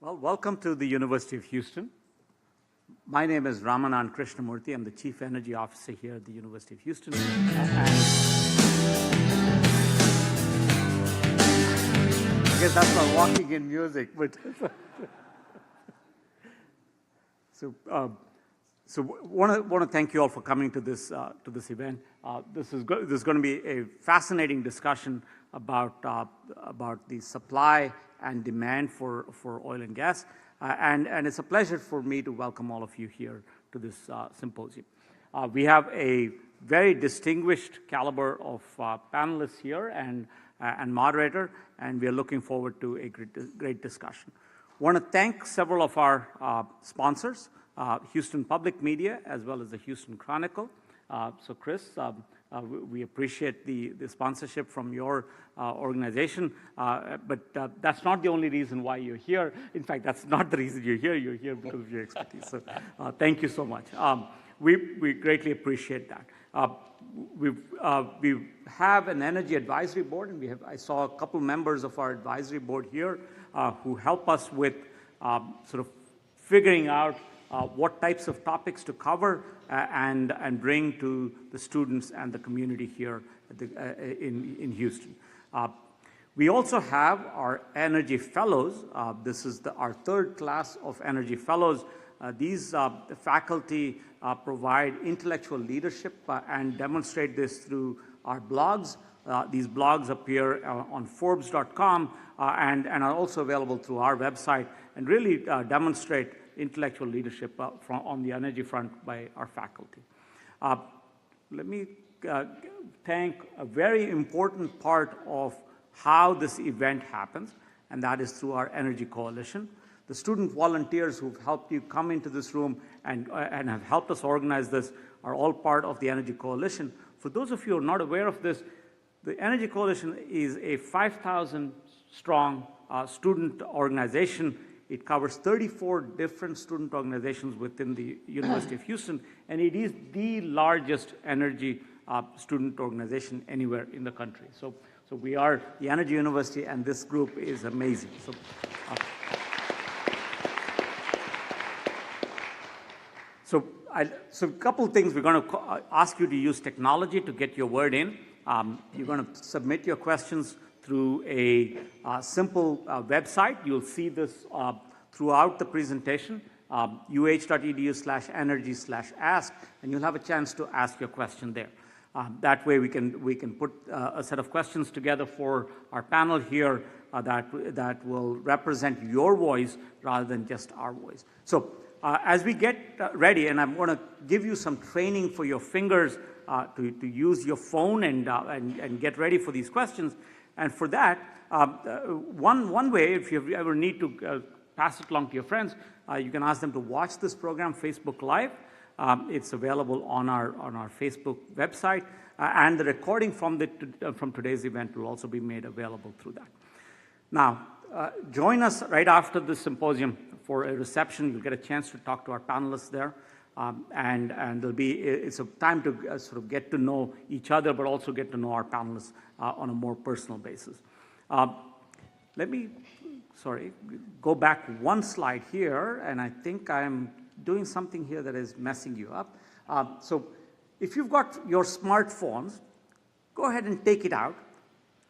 Well, welcome to the University of Houston. My name is Ramanan Krishnamurthy. I'm the Chief Energy Officer here at the University of Houston. I guess that's not walking in music, but so want to thank you all for coming to this event. This is going to be a fascinating discussion about the supply and demand for oil and gas, and it's a pleasure for me to welcome all of you here to this symposium. We have a very distinguished caliber of panelists here and moderator, and we are looking forward to a great discussion. I want to thank several of our sponsors, Houston Public Media, as well as the Houston Chronicle. So Chris, we appreciate the sponsorship from your organization, but that's not the only reason why you're here. In fact, that's not the reason you're here. You're here because of your expertise. So thank you so much. We greatly appreciate that. We have an energy advisory board, and I saw a couple members of our advisory board here who help us with sort of figuring out what types of topics to cover and bring to the students and the community here at in Houston. We also have our Energy Fellows. This is our third class of Energy Fellows. These faculty provide intellectual leadership and demonstrate this through our blogs. These blogs appear on Forbes.com and are also available through our website, and really demonstrate intellectual leadership on the energy front by our faculty. Let me thank a very important part of how this event happens, and that is through our Energy Coalition. The student volunteers who've helped you come into this room and have helped us organize this are all part of the Energy Coalition. For those of you who are not aware of this, the Energy Coalition is a 5,000 strong student organization. It covers 34 different student organizations within the University of Houston, and it is the largest energy student organization anywhere in the country. So we are the Energy University, and this group is amazing. So a couple of things. We're going to ask you to use technology to get your word in. You're going to submit your questions through a simple website. You'll see this throughout the presentation, uh.edu.edu/energy/ask, and you'll have a chance to ask your question there. That way we can put a set of questions together for our panel here that will represent your voice rather than just our voice. So as we get ready, and I'm going to give you some training for your fingers to use your phone and get ready for these questions. And for that, one way, if you ever need to pass it along to your friends, you can ask them to watch this program Facebook Live. It's available on our Facebook website, and the recording from today's event will also be made available through that. Now, join us right after this symposium for a reception. You'll get a chance to talk to our panelists there. And it's a time to sort of get to know each other, but also get to know our panelists on a more personal basis. Let me go back one slide here, and I think I'm doing something here that is messing you up. So if you've got your smartphones, go ahead and take it out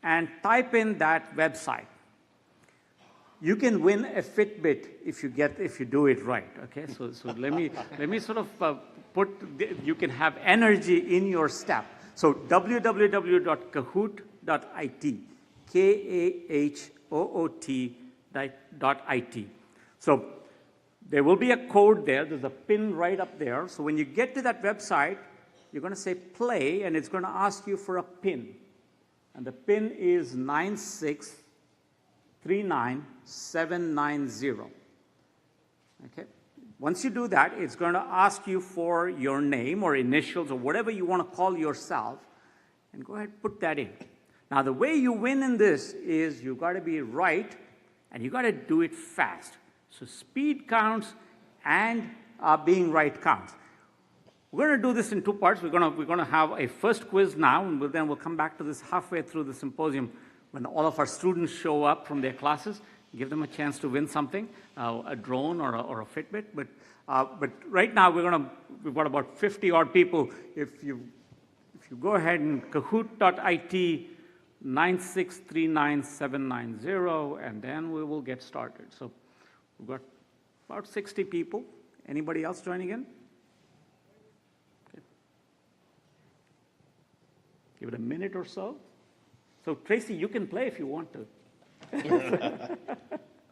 and type in that website. You can win a Fitbit if you do it right. Okay, so let me sort of you can have energy in your step. So www.kahoot.it, KAHOOT.it. So there will be a code there. There's a pin right up there. So when you get to that website, you're going to say play, and it's going to ask you for a pin, and the pin is 9639790. Okay. Once you do that, it's going to ask you for your name or initials or whatever you want to call yourself, and go ahead and put that in. Now, the way you win in this is you've got to be right, and you've got to do it fast. So speed counts, and being right counts. We're going to do this in two parts. We're going to have a first quiz now, and then we'll come back to this halfway through the symposium when all of our students show up from their classes, give them a chance to win something, a drone or a Fitbit. But right now we've got about 50 odd people. If you go ahead and kahoot.it 9639790, and then we will get started. So we've got about 60 people. Anybody else joining in? Okay. Give it a minute or so. So Tracy, you can play if you want to.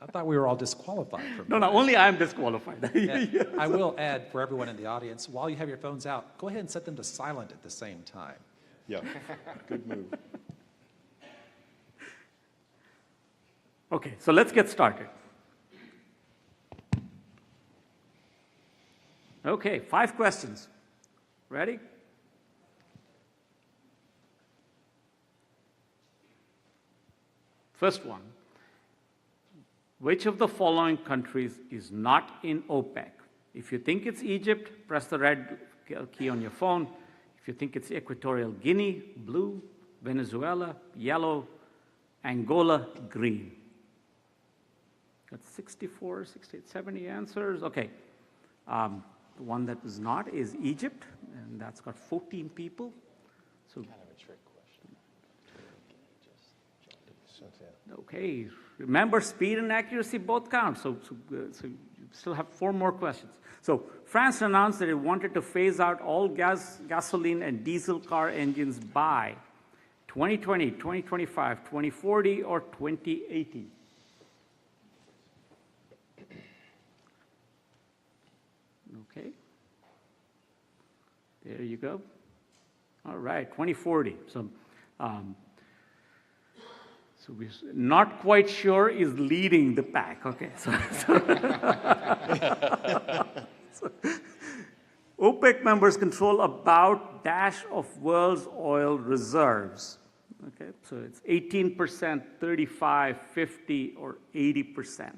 I thought we were all disqualified from No, only I'm disqualified. Yeah. I will add for everyone in the audience, while you have your phones out, go ahead and set them to silent at the same time. Yeah, good move. Okay, so let's get started. Okay, 5 questions. Ready? First one. Which of the following countries is not in OPEC? If you think it's Egypt, press the red key on your phone. If you think it's Equatorial Guinea, blue, Venezuela, yellow, Angola, green. Got 64, 68, 70 answers. Okay. The one that was not is Egypt, and that's got 14 people. So, Kind of a trick question. Okay. Remember, speed and accuracy both count, so you still have 4 more questions. So France announced that it wanted to phase out all gasoline and diesel car engines by 2020, 2025, 2040, or 2080. Okay. There you go. All right, 2040. So we're not quite sure is leading the pack. Okay, so OPEC members control about dash of world's oil reserves. Okay, so it's 18%, 35, 50, or 80%.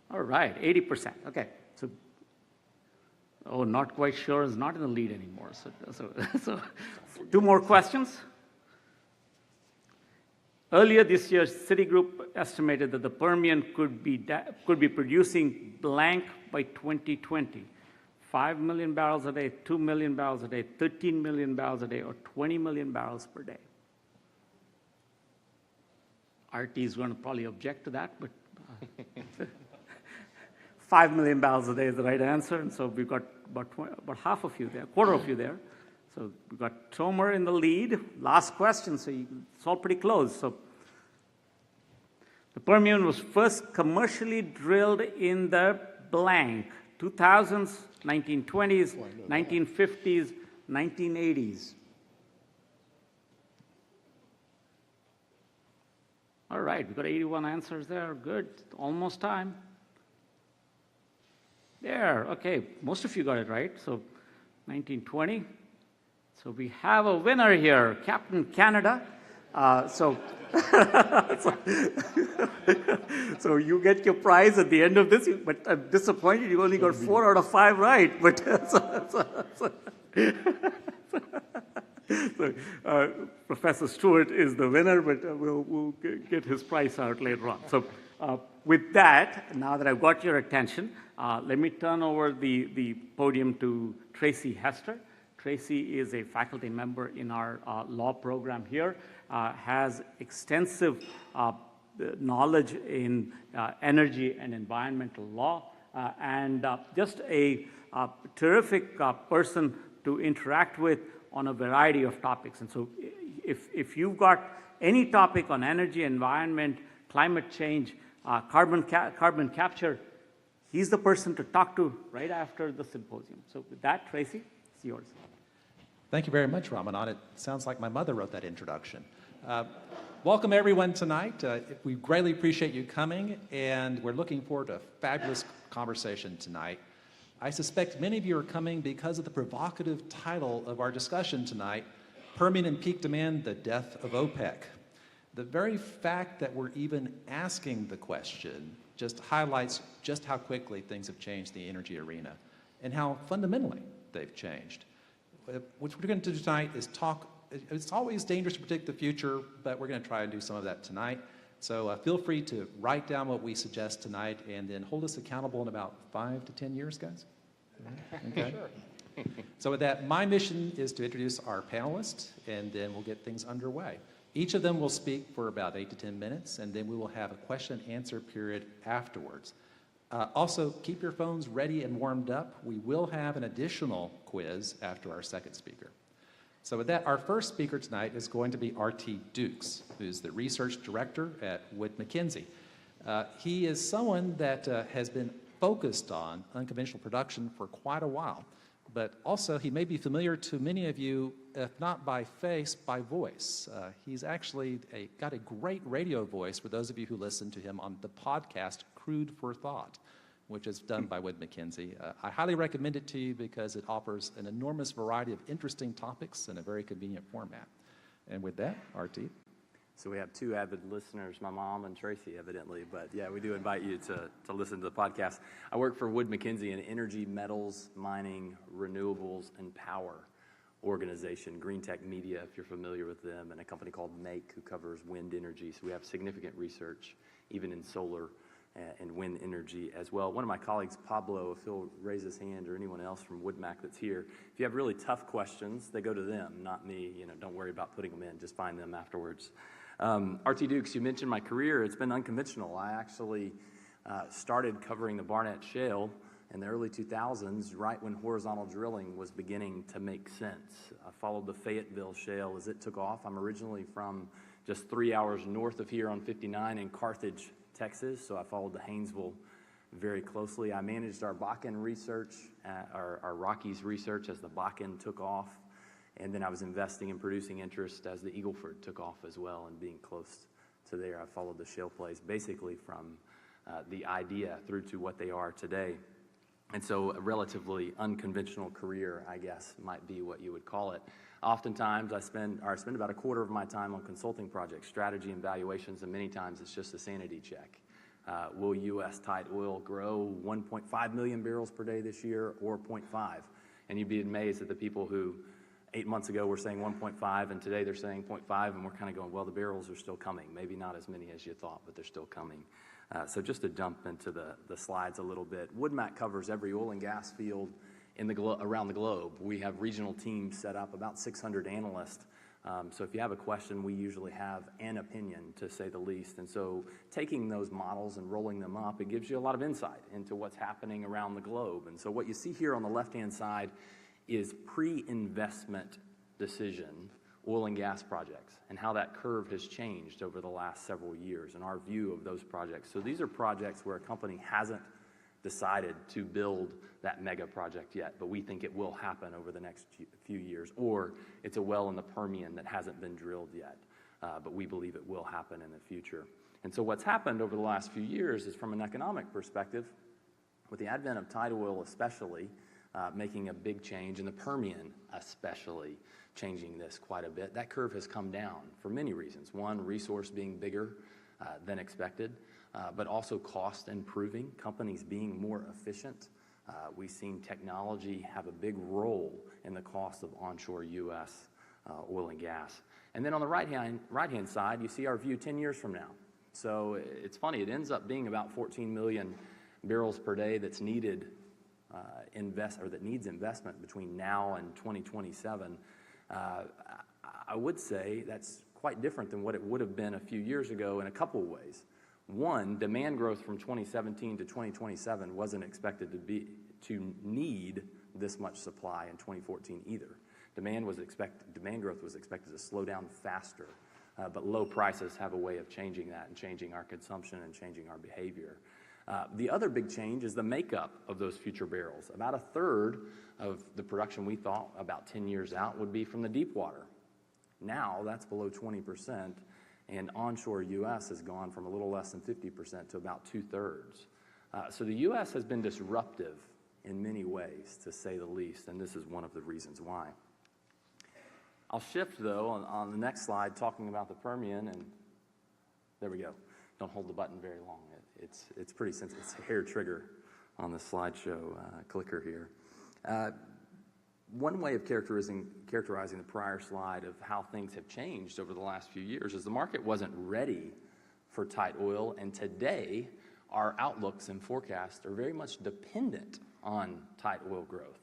All right, 80%. Okay, so. Oh, not quite sure is not in the lead anymore. So 2 more questions. Earlier this year, Citigroup estimated that the Permian could be producing blank by 2020. 5 million barrels a day, 2 million barrels a day, 13 million barrels a day, or 20 million barrels per day. RT is going to probably object to that, but 5 million barrels a day is the right answer, and so we've got about half of you there, quarter of you there. So we've got Tomer in the lead. Last question, so it's all pretty close. So the Permian was first commercially drilled in the blank, 2000s, 1920s, 1950s, 1980s. All right, we've got 81 answers there. Good, almost time. There, okay, most of you got it right. So 1920. So we have a winner here, Captain Canada. So you get your prize at the end of this, but I'm disappointed you only got 4 out of 5 right. But Professor Stewart is the winner, but we'll get his prize out later on. So with that, now that I've got your attention, let me turn over the podium to Tracy Hester. Tracy is a faculty member in our law program here, has extensive knowledge in energy and environmental law, and just a terrific person to interact with on a variety of topics. And so if you've got any topic on energy, environment, climate change, carbon capture, he's the person to talk to right after the symposium. So with that, Tracy, it's yours. Thank you very much, Ramanan. It sounds like my mother wrote that introduction. Welcome, everyone, tonight. We greatly appreciate you coming, and we're looking forward to a fabulous conversation tonight. I suspect many of you are coming because of the provocative title of our discussion tonight, Permian and Peak Demand, the Death of OPEC. The very fact that we're even asking the question just highlights just how quickly things have changed the energy arena and how fundamentally they've changed. What we're going to do tonight is talk. It's always dangerous to predict the future, but we're going to try and do some of that tonight. So feel free to write down what we suggest tonight and then hold us accountable in about 5 to 10 years, guys. Okay. Sure. So with that, my mission is to introduce our panelists, and then we'll get things underway. Each of them will speak for about 8 to 10 minutes, and then we will have a question and answer period afterwards. Also, keep your phones ready and warmed up. We will have an additional quiz after our second speaker. So with that, our first speaker tonight is going to be R.T. Dukes, who's the research director at Wood Mackenzie. He is someone that has been focused on unconventional production for quite a while, but also he may be familiar to many of you, if not by face, by voice. He's actually got a great radio voice for those of you who listen to him on the podcast Crude for Thought, which is done by Wood Mackenzie. I highly recommend it to you because it offers an enormous variety of interesting topics in a very convenient format. And with that, RT. So we have two avid listeners, my mom and Tracy, evidently. But yeah, we do invite you to listen to the podcast. I work for Wood Mackenzie, an energy, metals, mining, renewables, and power organization, Green Tech Media, if you're familiar with them, and a company called Make, who covers wind energy. So we have significant research, even in solar and wind energy as well. One of my colleagues, Pablo, if he'll raise his hand, or anyone else from WoodMac that's here, if you have really tough questions, they go to them, not me. Don't worry about putting them in. Just find them afterwards. R.T. Dukes, you mentioned my career. It's been unconventional. I actually started covering the Barnett Shale in the early 2000s, right when horizontal drilling was beginning to make sense. I followed the Fayetteville Shale as it took off. I'm originally from just 3 hours north of here on 59 in Carthage, Texas, so I followed the Haynesville very closely. I managed our Bakken research, our Rockies research as the Bakken took off, and then I was investing in producing interest as the Eagle Ford took off as well, and being close to there. I followed the shale plays basically from the idea through to what they are today. And so a relatively unconventional career, I guess, might be what you would call it. Oftentimes, I spend about a quarter of my time on consulting projects, strategy and valuations, and many times it's just a sanity check. Will U.S. tight oil grow 1.5 million barrels per day this year, or 0.5? And you'd be amazed at the people who 8 months ago were saying 1.5, and today they're saying 0.5, and we're kind of going, well, the barrels are still coming. Maybe not as many as you thought, but they're still coming. So just to jump into the slides a little bit, WoodMac covers every oil and gas field around the globe. We have regional teams set up, about 600 analysts. So if you have a question, we usually have an opinion, to say the least. And so taking those models and rolling them up, it gives you a lot of insight into what's happening around the globe. And so what you see here on the left-hand side is pre-investment decision oil and gas projects, and how that curve has changed over the last several years and our view of those projects. So these are projects where a company hasn't decided to build that mega project yet, but we think it will happen over the next few years, or it's a well in the Permian that hasn't been drilled yet, but we believe it will happen in the future. And so what's happened over the last few years is, from an economic perspective, with the advent of tight oil especially, making a big change, in the Permian especially changing this quite a bit, that curve has come down for many reasons. One, resource being bigger than expected, but also cost improving, companies being more efficient. We've seen technology have a big role in the cost of onshore U.S. Oil and gas. And then on the right-hand side, you see our view 10 years from now. So it's funny, it ends up being about 14 million barrels per day that's needed that needs investment between now and 2027. I would say that's quite different than what it would have been a few years ago in a couple of ways. One, demand growth from 2017 to 2027 wasn't expected to need this much supply in 2014 either. Demand growth was expected to slow down faster, but low prices have a way of changing that and changing our consumption and changing our behavior. The other big change is the makeup of those future barrels. About a third of the production we thought about 10 years out would be from the deep water. Now that's below 20%, and onshore U.S. has gone from a little less than 50% to about 2/3. So the U.S. has been disruptive in many ways, to say the least, and this is one of the reasons why. I'll shift, though, on the next slide, talking about the Permian, and there we go. Don't hold the button very long. It's pretty sensitive. It's a hair trigger on the slideshow clicker here. One way of characterizing the prior slide of how things have changed over the last few years is the market wasn't ready for tight oil, and today our outlooks and forecasts are very much dependent on tight oil growth.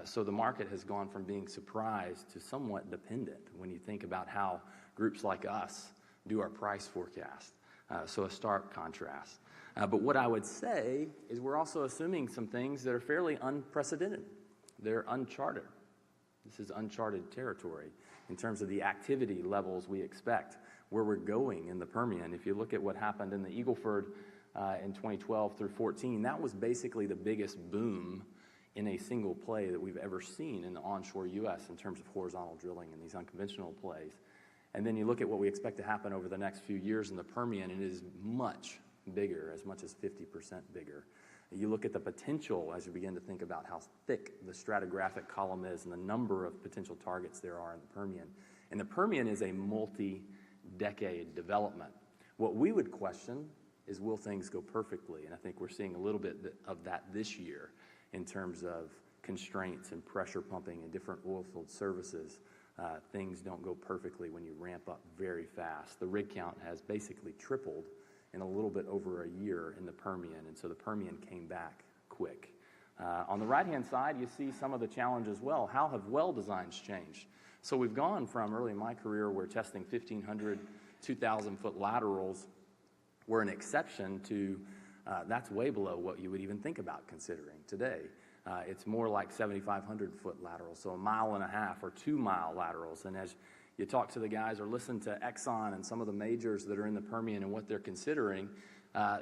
So the market has gone from being surprised to somewhat dependent when you think about how groups like us do our price forecast. So a stark contrast. But what I would say is we're also assuming some things that are fairly unprecedented. They're uncharted. This is uncharted territory in terms of the activity levels we expect, where we're going in the Permian. If you look at what happened in the Eagle Ford in 2012 through 14, that was basically the biggest boom in a single play that we've ever seen in the onshore U.S. in terms of horizontal drilling in these unconventional plays. And then you look at what we expect to happen over the next few years in the Permian, and it is much bigger, as much as 50% bigger. You look at the potential as you begin to think about how thick the stratigraphic column is and the number of potential targets there are in the Permian. And the Permian is a multi-decade development. What we would question is, will things go perfectly? And I think we're seeing a little bit of that this year in terms of constraints and pressure pumping and different oil field services. Things don't go perfectly when you ramp up very fast. The rig count has basically tripled in a little bit over a year in the Permian, and so the Permian came back quick. On the right-hand side, you see some of the challenges as well. How have well designs changed? So we've gone from early in my career where testing 1,500, 2,000-foot laterals were an exception to that's way below what you would even think about considering today. It's more like 7,500-foot laterals, so 1.5 miles or 2-mile laterals. And as you talk to the guys or listen to Exxon and some of the majors that are in the Permian and what they're considering,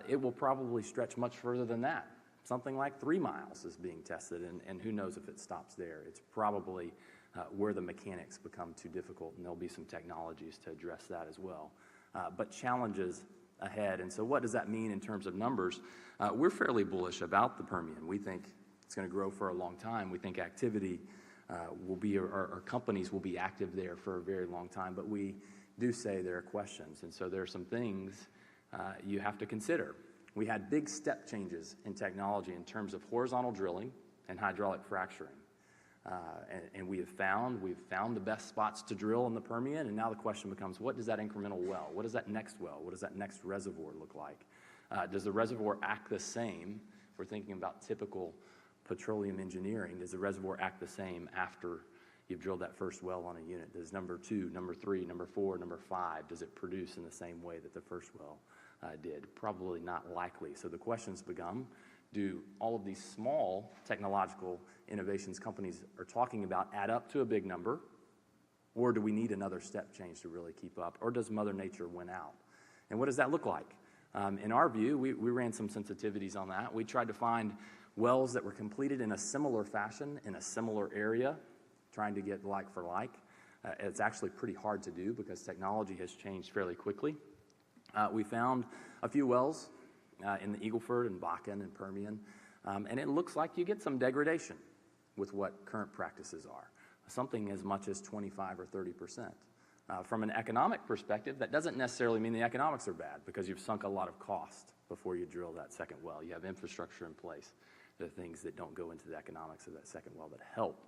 it will probably stretch much further than that. Something like 3 miles is being tested, and who knows if it stops there. It's probably where the mechanics become too difficult, and there'll be some technologies to address that as well. But challenges ahead. And so what does that mean in terms of numbers? We're fairly bullish about the Permian. We think it's going to grow for a long time. We think activity will be, or companies will be active there for a very long time, but we do say there are questions. And so there are some things you have to consider. We had big step changes in technology in terms of horizontal drilling and hydraulic fracturing. And we've found the best spots to drill in the Permian, and now the question becomes, what does that incremental well, what does that next well, what does that next reservoir look like? Does the reservoir act the same? If we're thinking about typical petroleum engineering, does the reservoir act the same after you've drilled that first well on a unit? Does number 2, number 3, number 4, number 5, does it produce in the same way that the first well did? Probably not likely. So the questions become, do all of these small technological innovations companies are talking about add up to a big number, or do we need another step change to really keep up, or does Mother Nature win out? And what does that look like? In our view, we ran some sensitivities on that. We tried to find wells that were completed in a similar fashion in a similar area, trying to get like for like. It's actually pretty hard to do because technology has changed fairly quickly. We found a few wells in the Eagle Ford and Bakken and Permian, and it looks like you get some degradation with what current practices are, something as much as 25 or 30%. From an economic perspective, that doesn't necessarily mean the economics are bad because you've sunk a lot of cost before you drill that second well. You have infrastructure in place. There are things that don't go into the economics of that second well that help.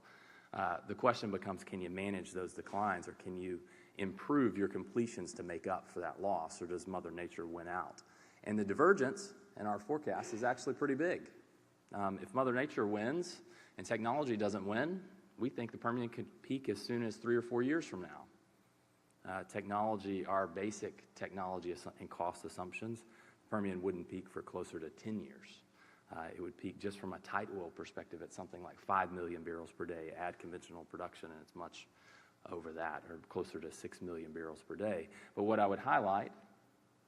The question becomes, can you manage those declines, or can you improve your completions to make up for that loss, or does Mother Nature win out? And the divergence in our forecast is actually pretty big. If Mother Nature wins and technology doesn't win, we think the Permian could peak as soon as 3 or 4 years from now. Technology, our basic technology and cost assumptions, Permian wouldn't peak for closer to 10 years. It would peak just from a tight oil perspective at something like 5 million barrels per day. Add conventional production, and it's much over that, or closer to 6 million barrels per day. But what I would highlight,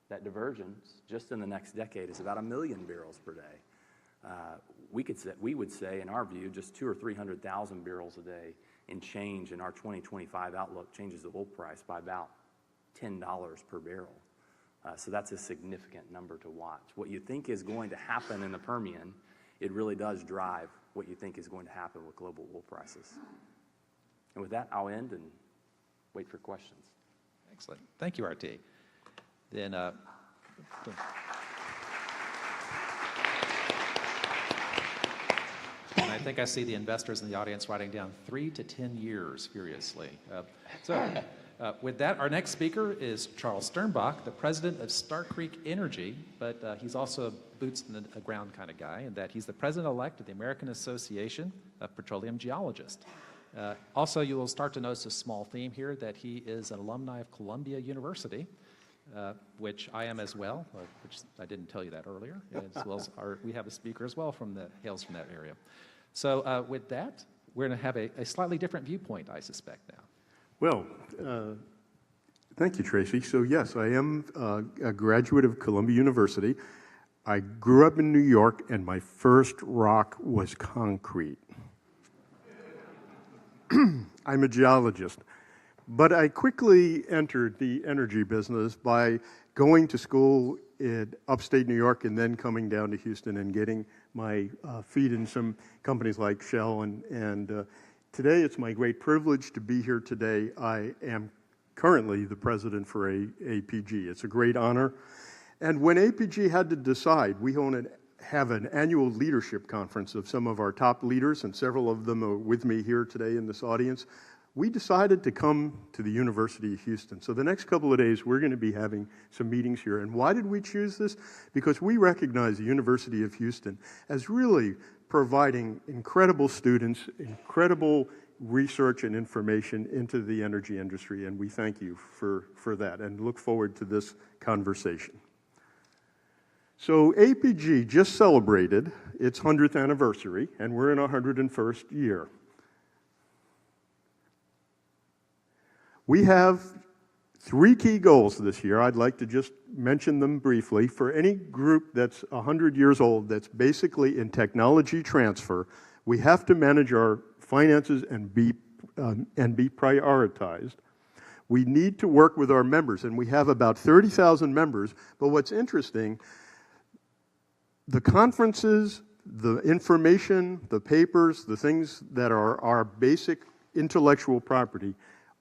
that divergence just in the next decade is about 1 million barrels per day. We would say, in our view, just 200,000 or 300,000 barrels a day in change in our 2025 outlook changes the oil price by about $10 per barrel. So that's a significant number to watch. What you think is going to happen in the Permian, it really does drive what you think is going to happen with global oil prices. And with that, I'll end and wait for questions. Excellent. Thank you, RT. Then, can I think I see the investors in the audience writing down 3 to 10 years furiously. With that, our next speaker is Charles Sternbach, the president of Star Creek Energy, but he's also a boots in the ground kind of guy, in that he's the president-elect of the American Association of Petroleum Geologists. Also, you will start to notice a small theme here, that he is an alumni of Columbia University, which I am as well, which I didn't tell you that earlier, as well as we have a speaker as well hails from that area. So with that, we're going to have a slightly different viewpoint, I suspect now. Well, thank you, Tracy. So yes, I am a graduate of Columbia University. I grew up in New York, and my first rock was concrete. I'm a geologist. But I quickly entered the energy business by going to school in upstate New York and then coming down to Houston and getting my feet in some companies like Shell. And today it's my great privilege to be here today. I am currently the president for APG. It's a great honor. And when APG had to decide, we have an annual leadership conference of some of our top leaders, and several of them are with me here today in this audience. We decided to come to the University of Houston. So the next couple of days, we're going to be having some meetings here. And why did we choose this? Because we recognize the University of Houston as really providing incredible students, incredible research and information into the energy industry. And we thank you for that and look forward to this conversation. So APG just celebrated its 100th anniversary, and we're in our 101st year. We have 3 key goals this year. I'd like to just mention them briefly. For any group that's 100 years old that's basically in technology transfer, we have to manage our finances and be prioritized. We need to work with our members, and we have about 30,000 members. But what's interesting, the conferences, the information, the papers, the things that are our basic intellectual property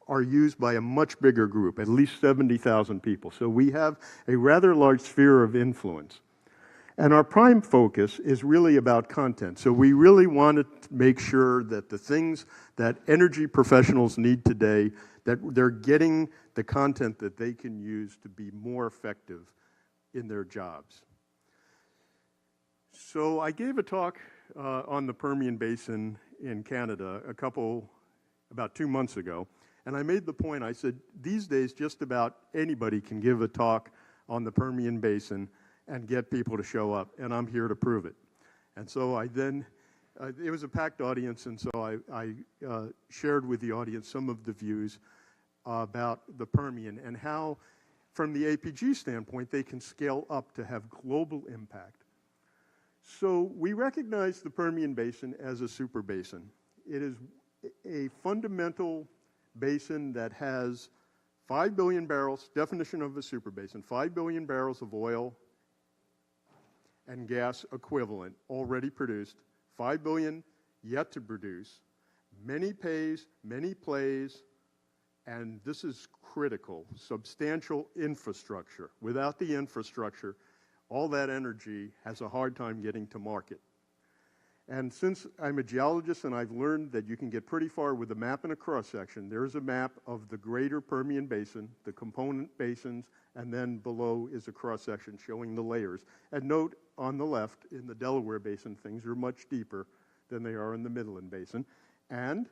are used by a much bigger group, at least 70,000 people. So we have a rather large sphere of influence. And our prime focus is really about content. So we really want to make sure that the things that energy professionals need today, that they're getting the content that they can use to be more effective in their jobs. So I gave a talk on the Permian Basin in Canada about 2 months ago. And I made the point, I said, these days just about anybody can give a talk on the Permian Basin and get people to show up, and I'm here to prove it. And so it was a packed audience, and so I shared with the audience some of the views about the Permian and how, from the APG standpoint, they can scale up to have global impact. So we recognize the Permian Basin as a super basin. It is a fundamental basin that has 5 billion barrels, definition of a super basin, 5 billion barrels of oil and gas equivalent already produced, 5 billion yet to produce, many pays, many plays, and this is critical, substantial infrastructure. Without the infrastructure, all that energy has a hard time getting to market. And since I'm a geologist and I've learned that you can get pretty far with a map and a cross-section, there's a map of the greater Permian Basin, the component basins, and then below is a cross-section showing the layers. And note on the left, in the Delaware Basin, things are much deeper than they are in the Midland Basin. And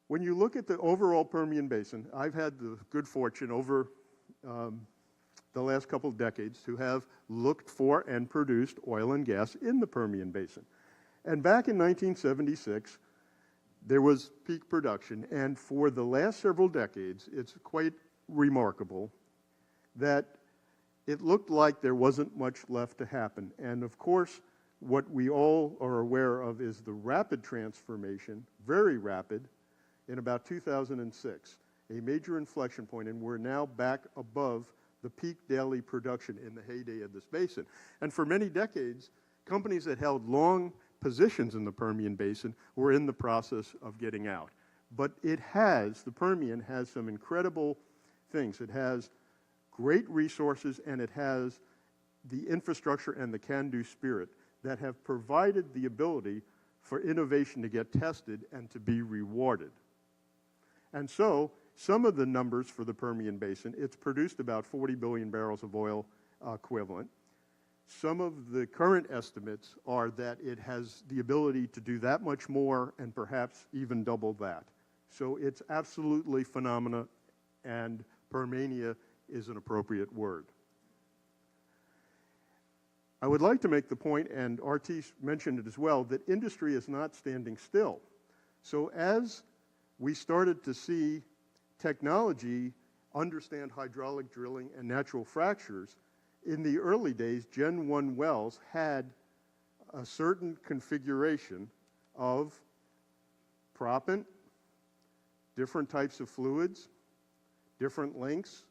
when you look at the overall Permian Basin, I've had the good fortune over the last couple of decades to have looked for and produced oil and gas in the Permian Basin. And back in 1976, there was peak production. And for the last several decades, it's quite remarkable that it looked like there wasn't much left to happen. And of course, what we all are aware of is the rapid transformation, very rapid, in about 2006, a major inflection point, and we're now back above the peak daily production in the heyday of this basin. And for many decades, companies that held long positions in the Permian Basin were in the process of getting out. But the Permian has some incredible things. It has great resources, and it has the infrastructure and the can-do spirit that have provided the ability for innovation to get tested and to be rewarded. And so, some of the numbers for the Permian Basin, it's produced about 40 billion barrels of oil equivalent. Some of the current estimates are that it has the ability to do that much more and perhaps even double that. So it's absolutely phenomenal, and Permania is an appropriate word. I would like to make the point, and RT mentioned it as well, that industry is not standing still. So as we started to see technology understand hydraulic drilling and natural fractures, in the early days, Gen 1 wells had a certain configuration of proppant, different types of fluids, different lengths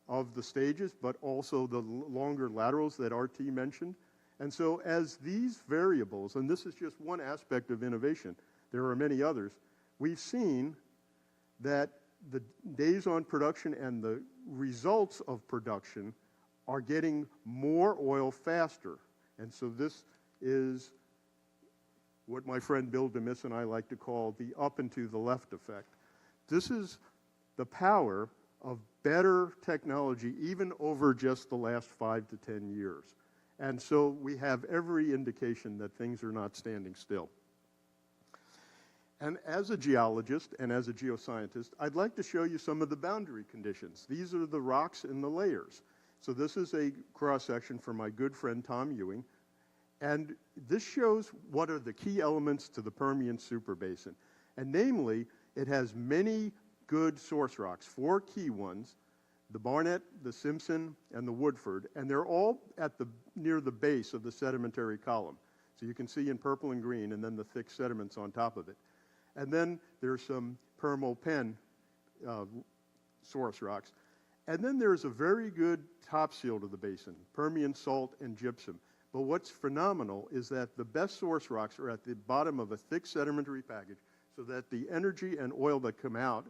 of the stages, but also the longer laterals that RT mentioned. And so as these variables, and this is just one aspect of innovation, there are many others, we've seen that the days on production and the results of production are getting more oil faster. And so this is what my friend Bill DeMis and I like to call the up and to the left effect. This is the power of better technology even over just the last 5 to 10 years. And so we have every indication that things are not standing still. And as a geologist and as a geoscientist, I'd like to show you some of the boundary conditions. These are the rocks in the layers. So this is a cross-section from my good friend Tom Ewing. And this shows what are the key elements to the Permian Superbasin. And namely, it has many good source rocks, 4 key ones, the Barnett, the Simpson, and the Woodford. And they're all at near the base of the sedimentary column. So you can see in purple and green, and then the thick sediments on top of it. And then there's some Permo-Penn source rocks. And then there's a very good top seal to the basin, Permian salt and gypsum. But what's phenomenal is that the best source rocks are at the bottom of a thick sedimentary package so that the energy and oil that come out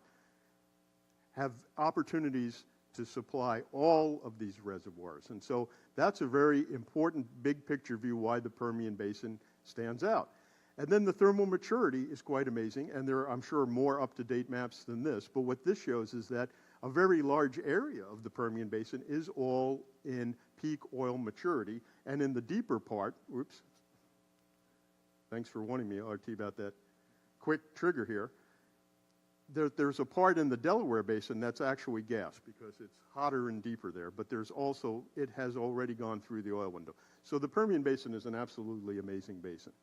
have opportunities to supply all of these reservoirs. And so that's a very important big picture view why the Permian Basin stands out. And then the thermal maturity is quite amazing, and there are, I'm sure, more up-to-date maps than this. But what this shows is that a very large area of the Permian Basin is all in peak oil maturity. And in the deeper part, oops, thanks for warning me, RT, about that quick trigger here. There's a part in the Delaware Basin that's actually gas because it's hotter and deeper there. But there's also, it has already gone through the oil window. So the Permian Basin is an absolutely amazing basin.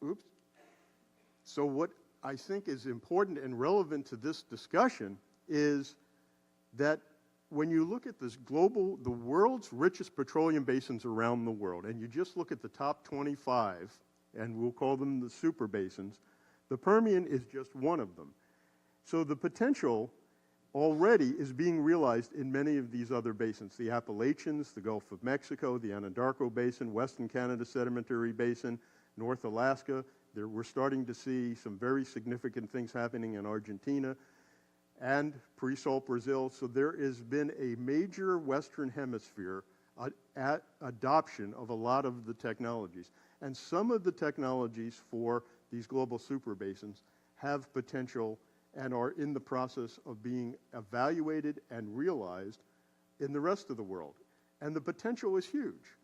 Oops. So what I think is important and relevant to this discussion is that when you look at this the world's richest petroleum basins around the world, and you just look at the top 25, and we'll call them the super basins, the Permian is just one of them. So the potential already is being realized in many of these other basins, the Appalachians, the Gulf of Mexico, the Anadarko Basin, Western Canada Sedimentary Basin, North Alaska. We're starting to see some very significant things happening in Argentina and pre-salt Brazil. So there has been a major Western Hemisphere adoption of a lot of the technologies. And some of the technologies for these global super basins have potential and are in the process of being evaluated and realized in the rest of the world. And the potential is huge.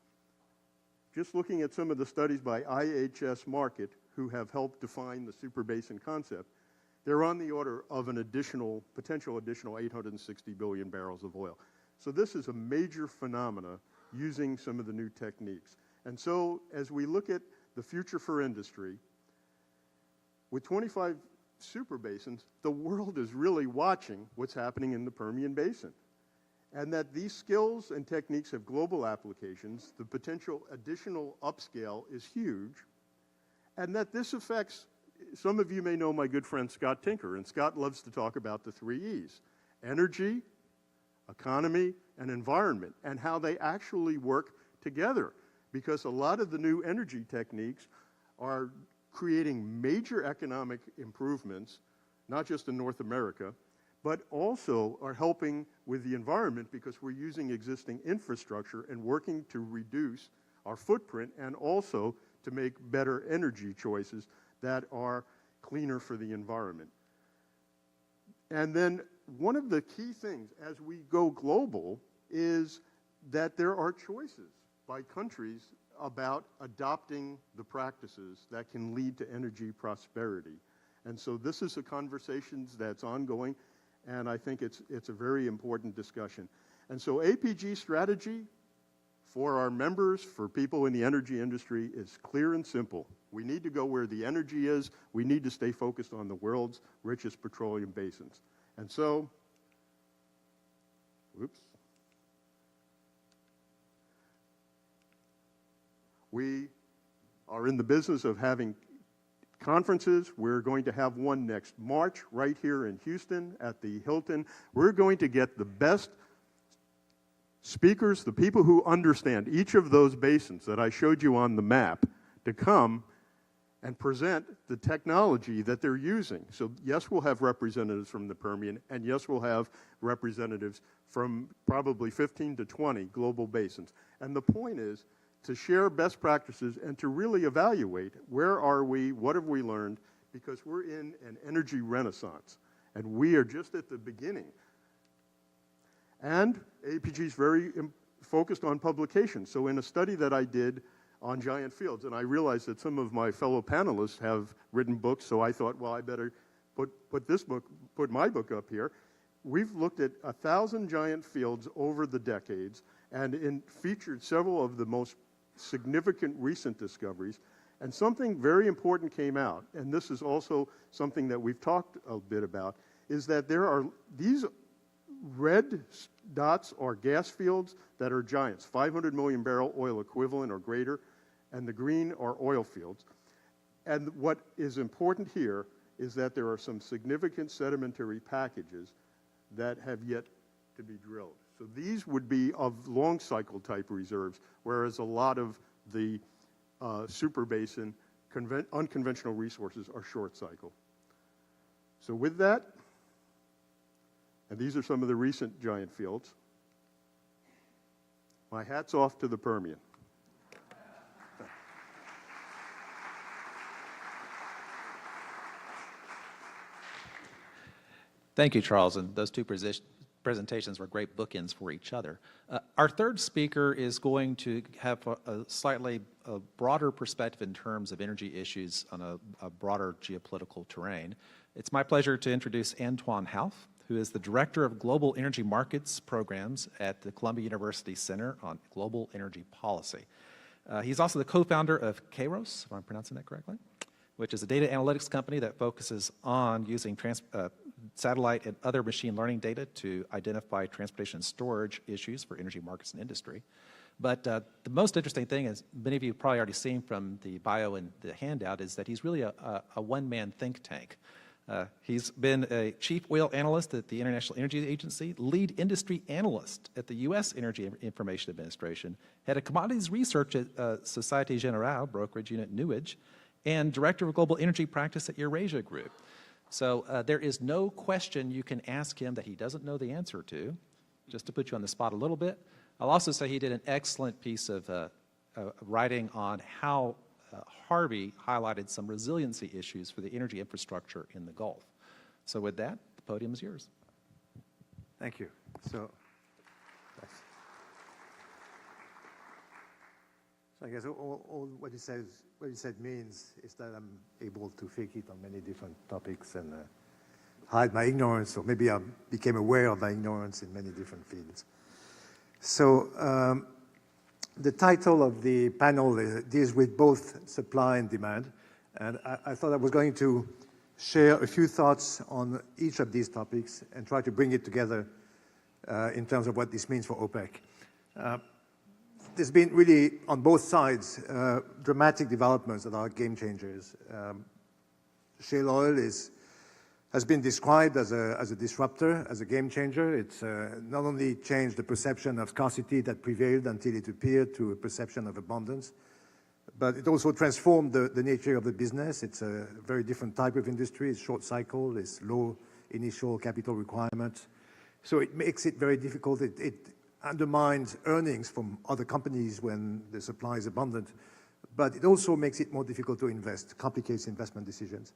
Just looking at some of the studies by IHS Markit, who have helped define the super basin concept, they're on the order of an potential additional 860 billion barrels of oil. So this is a major phenomena using some of the new techniques. And so as we look at the future for industry, with 25 super basins, the world is really watching what's happening in the Permian Basin. And that these skills and techniques have global applications, the potential additional upscale is huge, and that this affects, some of you may know my good friend Scott Tinker, and Scott loves to talk about the 3 E's, energy, economy, and environment, and how they actually work together. Because a lot of the new energy techniques are creating major economic improvements, not just in North America, but also are helping with the environment because we're using existing infrastructure and working to reduce our footprint and also to make better energy choices that are cleaner for the environment. And then one of the key things as we go global is that there are choices by countries about adopting the practices that can lead to energy prosperity. And so this is a conversation that's ongoing, and I think it's a very important discussion. And so APG strategy for our members, for people in the energy industry, is clear and simple. We need to go where the energy is. We need to stay focused on the world's richest petroleum basins. And so, whoops. We are in the business of having conferences. We're going to have one next March right here in Houston at the Hilton. We're going to get the best speakers, the people who understand each of those basins that I showed you on the map, to come and present the technology that they're using. So yes, we'll have representatives from the Permian, and yes, we'll have representatives from probably 15 to 20 global basins. And the point is to share best practices and to really evaluate where are we, what have we learned, because we're in an energy renaissance, and we are just at the beginning. And APG is very focused on publication. So in a study that I did on giant fields, and I realized that some of my fellow panelists have written books, so I thought, well, I better put my book up here. We've looked at 1,000 giant fields over the decades and featured several of the most significant recent discoveries. And something very important came out, and this is also something that we've talked a bit about, is that there are these red dots are gas fields that are giants, 500 million barrel oil equivalent or greater, and the green are oil fields. And what is important here is that there are some significant sedimentary packages that have yet to be drilled. So these would be of long cycle type reserves, whereas a lot of the super basin unconventional resources are short cycle. So with that, and these are some of the recent giant fields, my hat's off to the Permian. Thank you, Charles, and those two presentations were great bookends for each other. Our third speaker is going to have a slightly broader perspective in terms of energy issues on a broader geopolitical terrain. It's my pleasure to introduce Antoine Houff, who is the Director of Global Energy Markets Programs at the Columbia University Center on Global Energy Policy. He's also the co-founder of Kairos, if I'm pronouncing that correctly, which is a data analytics company that focuses on using satellite and other machine learning data to identify transportation and storage issues for energy markets and industry. But the most interesting thing, as many of you have probably already seen from the bio and the handout, is that he's really a one-man think tank. He's been a chief oil analyst at the International Energy Agency, lead industry analyst at the U.S. Energy Information Administration, head of commodities research at Societe Generale, brokerage unit Newedge, and director of global energy practice at Eurasia Group. So there is no question you can ask him that he doesn't know the answer to, just to put you on the spot a little bit. I'll also say he did an excellent piece of writing on how Harvey highlighted some resiliency issues for the energy infrastructure in the Gulf. So with that, the podium is yours. Thank you. So I guess all what he said means is that I'm able to fake it on many different topics and hide my ignorance, or maybe I became aware of my ignorance in many different fields. So the title of the panel deals with both supply and demand, and I thought I was going to share a few thoughts on each of these topics and try to bring it together in terms of what this means for OPEC. There's been really, on both sides, dramatic developments that are game changers. Shale oil has been described as a disruptor, as a game changer. It's not only changed the perception of scarcity that prevailed until it appeared to a perception of abundance, but it also transformed the nature of the business. It's a very different type of industry. It's short cycle, it's low initial capital requirements. So it makes it very difficult. It undermines earnings from other companies when the supply is abundant, but it also makes it more difficult to invest, complicates investment decisions.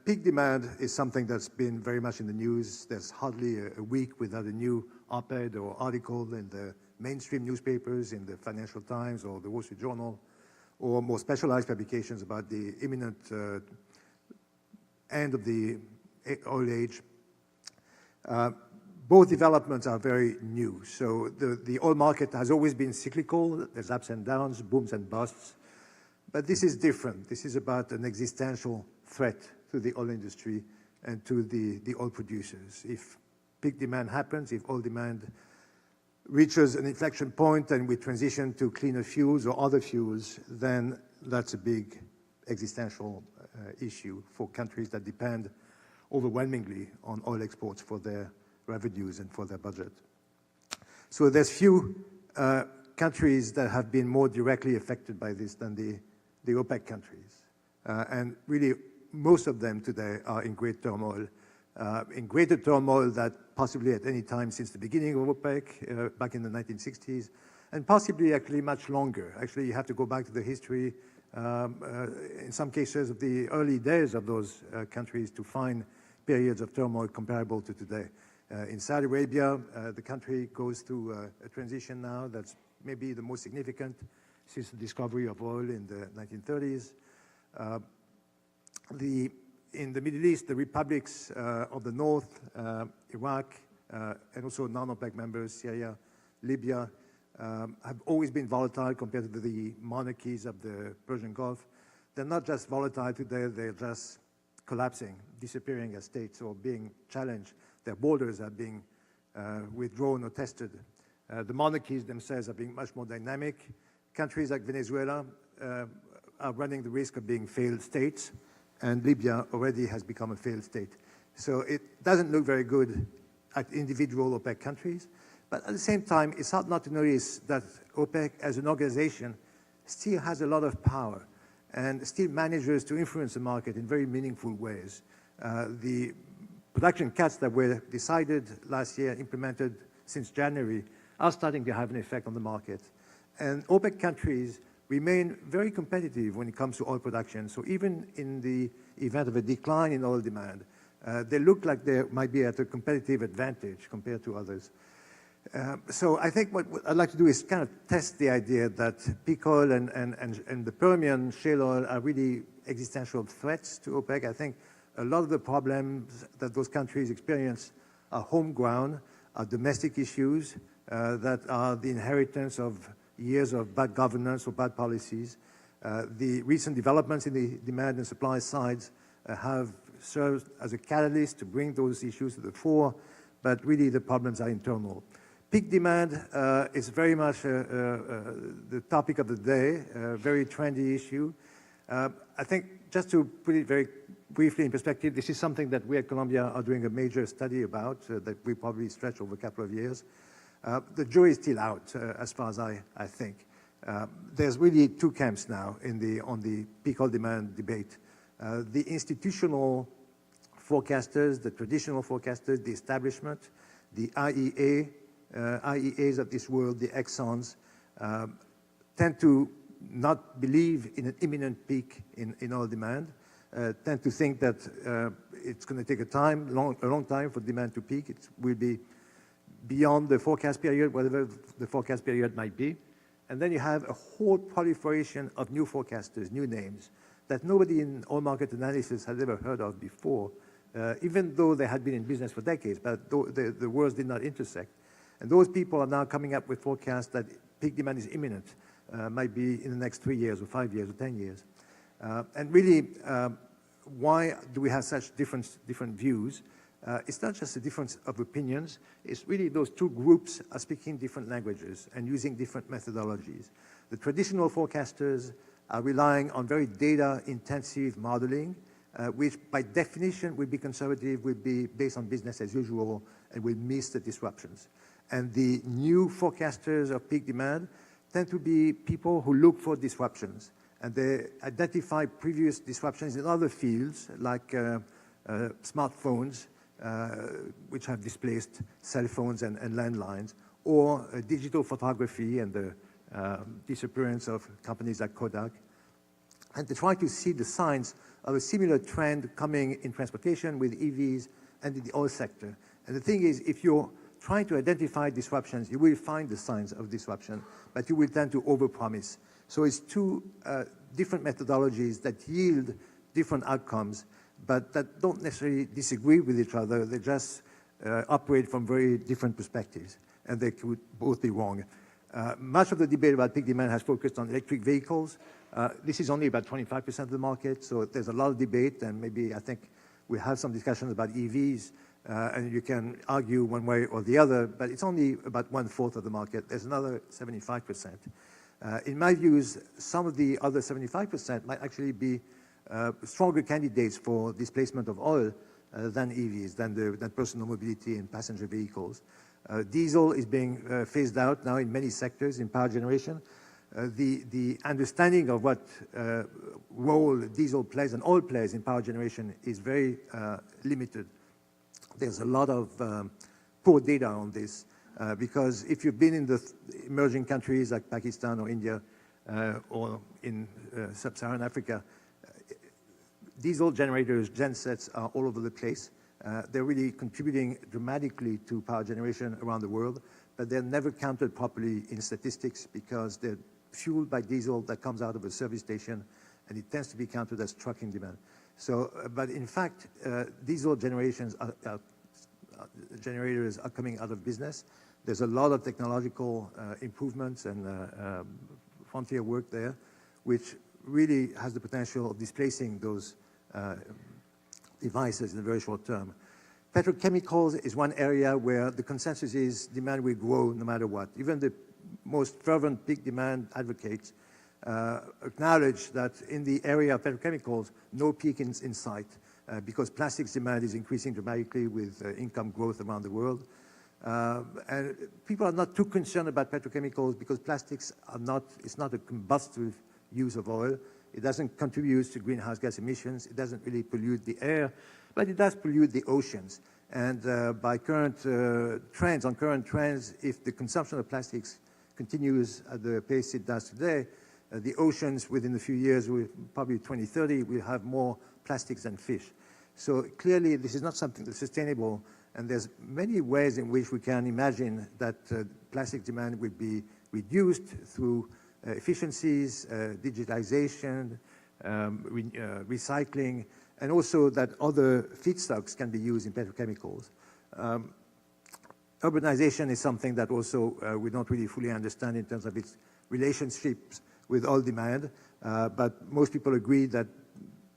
Peak demand is something that's been very much in the news. There's hardly a week without a new op-ed or article in the mainstream newspapers, in the Financial Times or the Wall Street Journal, or more specialized publications about the imminent end of the oil age. Both developments are very new. So the oil market has always been cyclical. There's ups and downs, booms and busts. But this is different. This is about an existential threat to the oil industry and to the oil producers. If peak demand happens, if oil demand reaches an inflection point and we transition to cleaner fuels or other fuels, then that's a big existential issue for countries that depend overwhelmingly on oil exports for their revenues and for their budget. So there's few countries that have been more directly affected by this than the OPEC countries. And really, most of them today are in great turmoil, in greater turmoil than possibly at any time since the beginning of OPEC back in the 1960s, and possibly actually much longer. Actually, you have to go back to the history, in some cases, of the early days of those countries to find periods of turmoil comparable to today. In Saudi Arabia, the country goes through a transition now that's maybe the most significant since the discovery of oil in the 1930s. In the Middle East, the republics of the north, Iraq, and also non-OPEC members, Syria, Libya, have always been volatile compared to the monarchies of the Persian Gulf. They're not just volatile today, they're just collapsing, disappearing as states or being challenged. Their borders are being withdrawn or tested. The monarchies themselves are being much more dynamic. Countries like Venezuela are running the risk of being failed states, and Libya already has become a failed state. So it doesn't look very good at individual OPEC countries, but at the same time, it's hard not to notice that OPEC as an organization still has a lot of power and still manages to influence the market in very meaningful ways. The production cuts that were decided last year, implemented since January, are starting to have an effect on the market. And OPEC countries remain very competitive when it comes to oil production. So even in the event of a decline in oil demand, they look like they might be at a competitive advantage compared to others. So I think what I'd like to do is kind of test the idea that peak oil and the Permian shale oil are really existential threats to OPEC. I think a lot of the problems that those countries experience are homegrown, are domestic issues that are the inheritance of years of bad governance or bad policies. The recent developments in the demand and supply sides have served as a catalyst to bring those issues to the fore, but really the problems are internal. Peak demand is very much the topic of the day, a very trendy issue. I think just to put it very briefly in perspective, this is something that we at Columbia are doing a major study about that we probably stretch over a couple of years. The jury is still out, as far as I think. There's really two camps now on the peak oil demand debate. The institutional forecasters, the traditional forecasters, the establishment, the IEAs of this world, the Exxons, tend to not believe in an imminent peak in oil demand, tend to think that it's going to take a long time for demand to peak. It will be beyond the forecast period, whatever the forecast period might be. And then you have a whole proliferation of new forecasters, new names, that nobody in oil market analysis had ever heard of before, even though they had been in business for decades, but the worlds did not intersect. And those people are now coming up with forecasts that peak demand is imminent, might be in the next 3 years or 5 years or 10 years. And really, why do we have such different views? It's not just a difference of opinions, it's really those two groups are speaking different languages and using different methodologies. The traditional forecasters are relying on very data-intensive modeling, which by definition will be conservative, will be based on business as usual, and will miss the disruptions. And the new forecasters of peak demand tend to be people who look for disruptions, and they identify previous disruptions in other fields, like smartphones, which have displaced cell phones and landlines, or digital photography and the disappearance of companies like Kodak. And to try to see the signs of a similar trend coming in transportation with EVs and in the oil sector. And the thing is, if you're trying to identify disruptions, you will find the signs of disruption, but you will tend to overpromise. So it's two different methodologies that yield different outcomes, but that don't necessarily disagree with each other. They just operate from very different perspectives, and they could both be wrong. Much of the debate about peak demand has focused on electric vehicles. This is only about 25% of the market, so there's a lot of debate, and maybe I think we have some discussions about EVs, and you can argue one way or the other, but it's only about 1/4 of the market. There's another 75%. In my views, some of the other 75% might actually be stronger candidates for displacement of oil than EVs, than personal mobility and passenger vehicles. Diesel is being phased out now in many sectors in power generation. The understanding of what role diesel plays and oil plays in power generation is very limited. There's a lot of poor data on this because if you've been in the emerging countries like Pakistan or India or in sub-Saharan Africa, diesel generators, gensets are all over the place. They're really contributing dramatically to power generation around the world, but they're never counted properly in statistics because they're fueled by diesel that comes out of a service station, and it tends to be counted as trucking demand. So, but in fact, diesel generators are coming out of business. There's a lot of technological improvements and frontier work there, which really has the potential of displacing those devices in the very short term. Petrochemicals is one area where the consensus is demand will grow no matter what. Even the most fervent peak demand advocates acknowledge that in the area of petrochemicals, no peak in sight because plastics demand is increasing dramatically with income growth around the world. And people are not too concerned about petrochemicals because plastics are not, it's not a combustive use of oil. It doesn't contribute to greenhouse gas emissions. It doesn't really pollute the air, but it does pollute the oceans. And by current trends, if the consumption of plastics continues at the pace it does today, the oceans within a few years, probably 2030, will have more plastics than fish. So clearly, this is not something that's sustainable, and there's many ways in which we can imagine that plastic demand will be reduced through efficiencies, digitization, recycling, and also that other feedstocks can be used in petrochemicals. Urbanization is something that also we don't really fully understand in terms of its relationships with oil demand, but most people agree that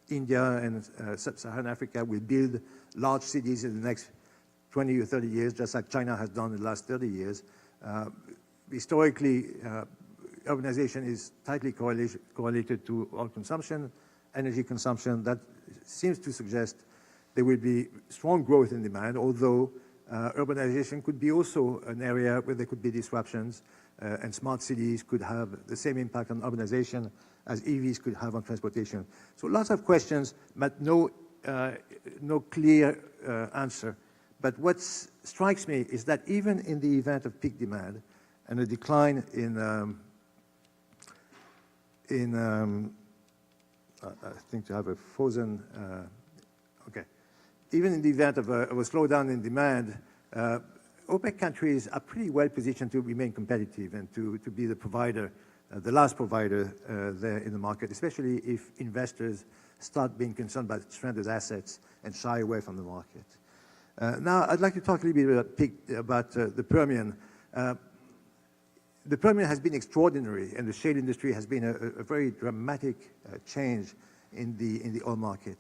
India and sub-Saharan Africa will build large cities in the next 20 or 30 years, just like China has done in the last 30 years. Historically, urbanization is tightly correlated to oil consumption, energy consumption. That seems to suggest there will be strong growth in demand, although urbanization could be also an area where there could be disruptions, and smart cities could have the same impact on urbanization as EVs could have on transportation. So lots of questions, but no clear answer. But what strikes me is that even in the event of peak demand and a decline I think to have a frozen, okay. Even in the event of a slowdown in demand, OPEC countries are pretty well positioned to remain competitive and to be the provider, the last provider there in the market, especially if investors start being concerned about stranded assets and shy away from the market. Now, I'd like to talk a little bit about the Permian. The Permian has been extraordinary, and the shale industry has been a very dramatic change in the oil market.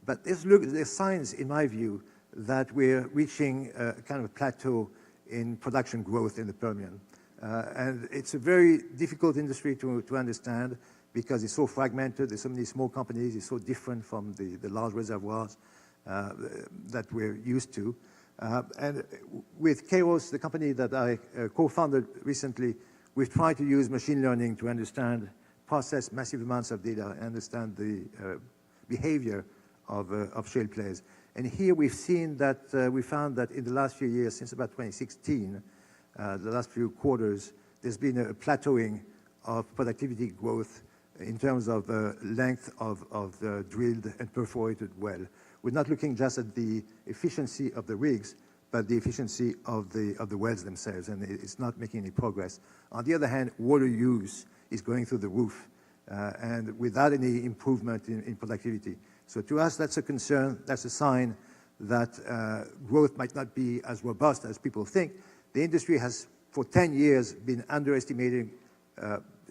But there's signs, in my view, that we're reaching a kind of a plateau in production growth in the Permian. And it's a very difficult industry to understand because it's so fragmented, there's so many small companies, it's so different from the large reservoirs that we're used to. And with Chaos, the company that I co-founded recently, we've tried to use machine learning to understand, process massive amounts of data, and understand the behavior of shale plays. And here we've seen that, we found that in the last few years, since about 2016, the last few quarters, there's been a plateauing of productivity growth in terms of length of the drilled and perforated well. We're not looking just at the efficiency of the rigs, but the efficiency of the wells themselves, and it's not making any progress. On the other hand, water use is going through the roof, and without any improvement in productivity. So to us, that's a concern. That's a sign that growth might not be as robust as people think. The industry has, for 10 years, been underestimating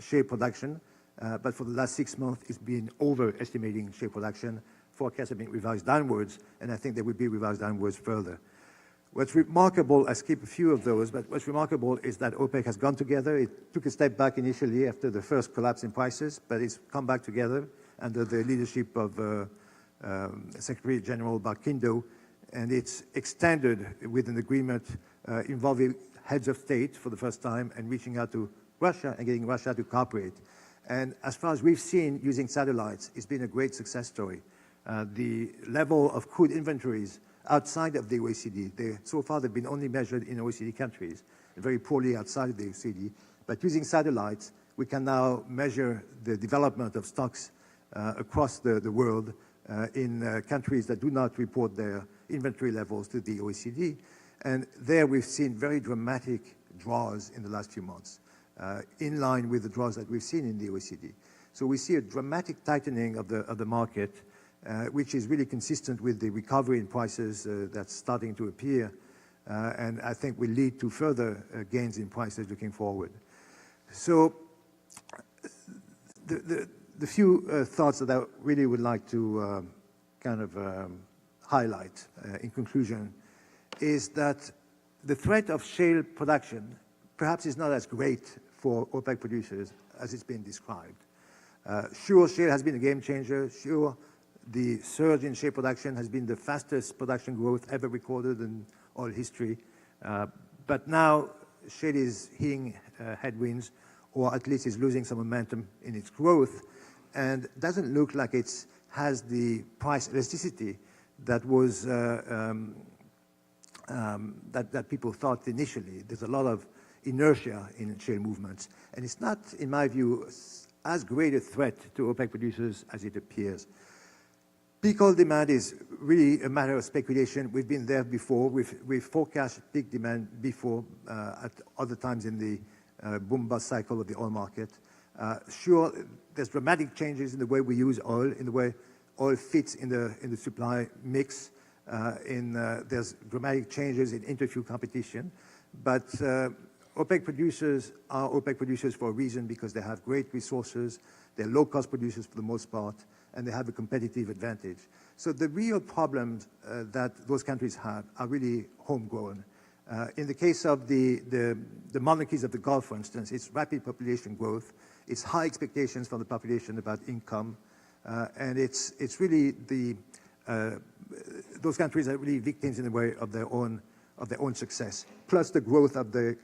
shale production, but for the last 6 months, it's been overestimating shale production. Forecasts have been revised downwards, and I think they will be revised downwards further. What's remarkable, I skip a few of those, but what's remarkable is that OPEC has gone together. It took a step back initially after the first collapse in prices, but it's come back together under the leadership of Secretary General Barkindo, and it's extended with an agreement involving heads of state for the first time and reaching out to Russia and getting Russia to cooperate. And as far as we've seen using satellites, it's been a great success story. The level of crude inventories outside of the OECD, so far they've been only measured in OECD countries, very poorly outside of the OECD. But using satellites, we can now measure the development of stocks across the world in countries that do not report their inventory levels to the OECD. And there we've seen very dramatic draws in the last few months, in line with the draws that we've seen in the OECD. So we see a dramatic tightening of the market, which is really consistent with the recovery in prices that's starting to appear, and I think will lead to further gains in prices looking forward. So the few thoughts that I really would like to highlight in conclusion is that the threat of shale production perhaps is not as great for OPEC producers as it's been described. Sure, shale has been a game changer. Sure, the surge in shale production has been the fastest production growth ever recorded in oil history. But now shale is hitting headwinds, or at least is losing some momentum in its growth, and doesn't look like it has the price elasticity that was that people thought initially. There's a lot of inertia in shale movements, and it's not, in my view, as great a threat to OPEC producers as it appears. Peak oil demand is really a matter of speculation. We've been there before. We've forecast peak demand before at other times in the boom-bust cycle of the oil market. Sure, there's dramatic changes in the way we use oil, in the way oil fits in the supply mix. There's dramatic changes in interfuel competition. But OPEC producers are OPEC producers for a reason, because they have great resources. They're low-cost producers for the most part, and they have a competitive advantage. So the real problems that those countries have are really homegrown. In the case of the monarchies of the Gulf, for instance, it's rapid population growth, it's high expectations from the population about income, and it's really those countries are really victims in a way of their own success, plus the growth of the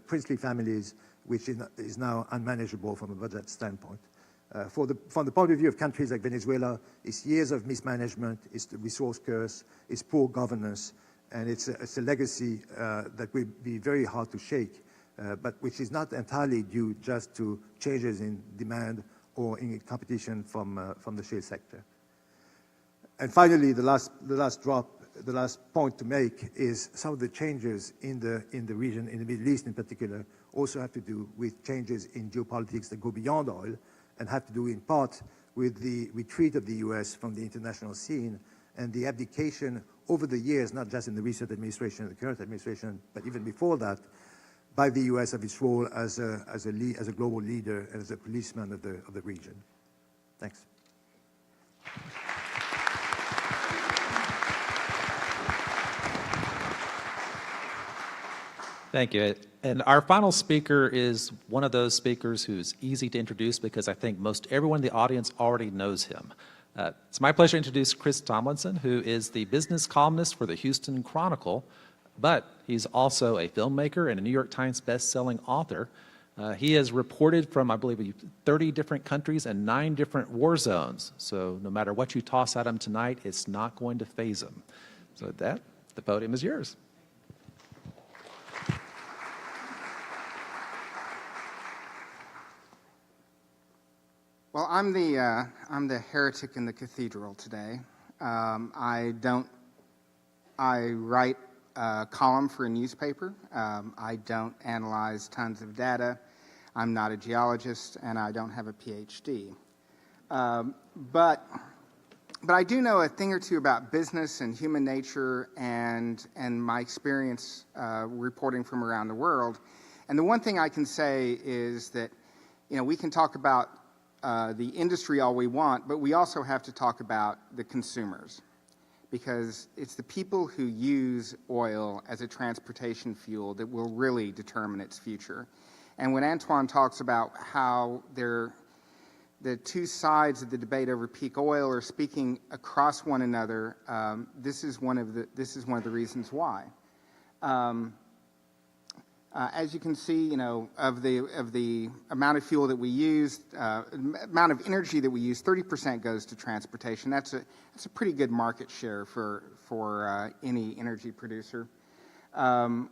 princely families, which is now unmanageable from a budget standpoint. From the point of view of countries like Venezuela, it's years of mismanagement, it's the resource curse, it's poor governance, and it's a legacy that will be very hard to shake, but which is not entirely due just to changes in demand or in competition from the shale sector. And finally, the last point to make is some of the changes in the region, in the Middle East in particular, also have to do with changes in geopolitics that go beyond oil, and have to do in part with the retreat of the US from the international scene and the abdication over the years, not just in the recent administration and the current administration, but even before that, by the US of its role as a global leader and as a policeman of the region. Thanks. Thank you. And our final speaker is one of those speakers who's easy to introduce because I think most everyone in the audience already knows him. It's my pleasure to introduce Chris Tomlinson, who is the business columnist for the Houston Chronicle, but he's also a filmmaker and a New York Times best-selling author. He has reported from, I believe, 30 different countries and 9 different war zones. So no matter what you toss at him tonight, it's not going to faze him. So with that, the podium is yours. Well, I'm the heretic in the cathedral today. I write a column for a newspaper. I don't analyze tons of data. I'm not a geologist, and I don't have a PhD. But I do know a thing or two about business and human nature and my experience reporting from around the world. And the one thing I can say is that, we can talk about the industry all we want, but we also have to talk about the consumers, because it's the people who use oil as a transportation fuel that will really determine its future. And when Antoine talks about how the two sides of the debate over peak oil are speaking across one another, this is one of the reasons why. As you can see, of the amount of fuel that we use, amount of energy that we use, 30% goes to transportation. That's a pretty good market share for any energy producer.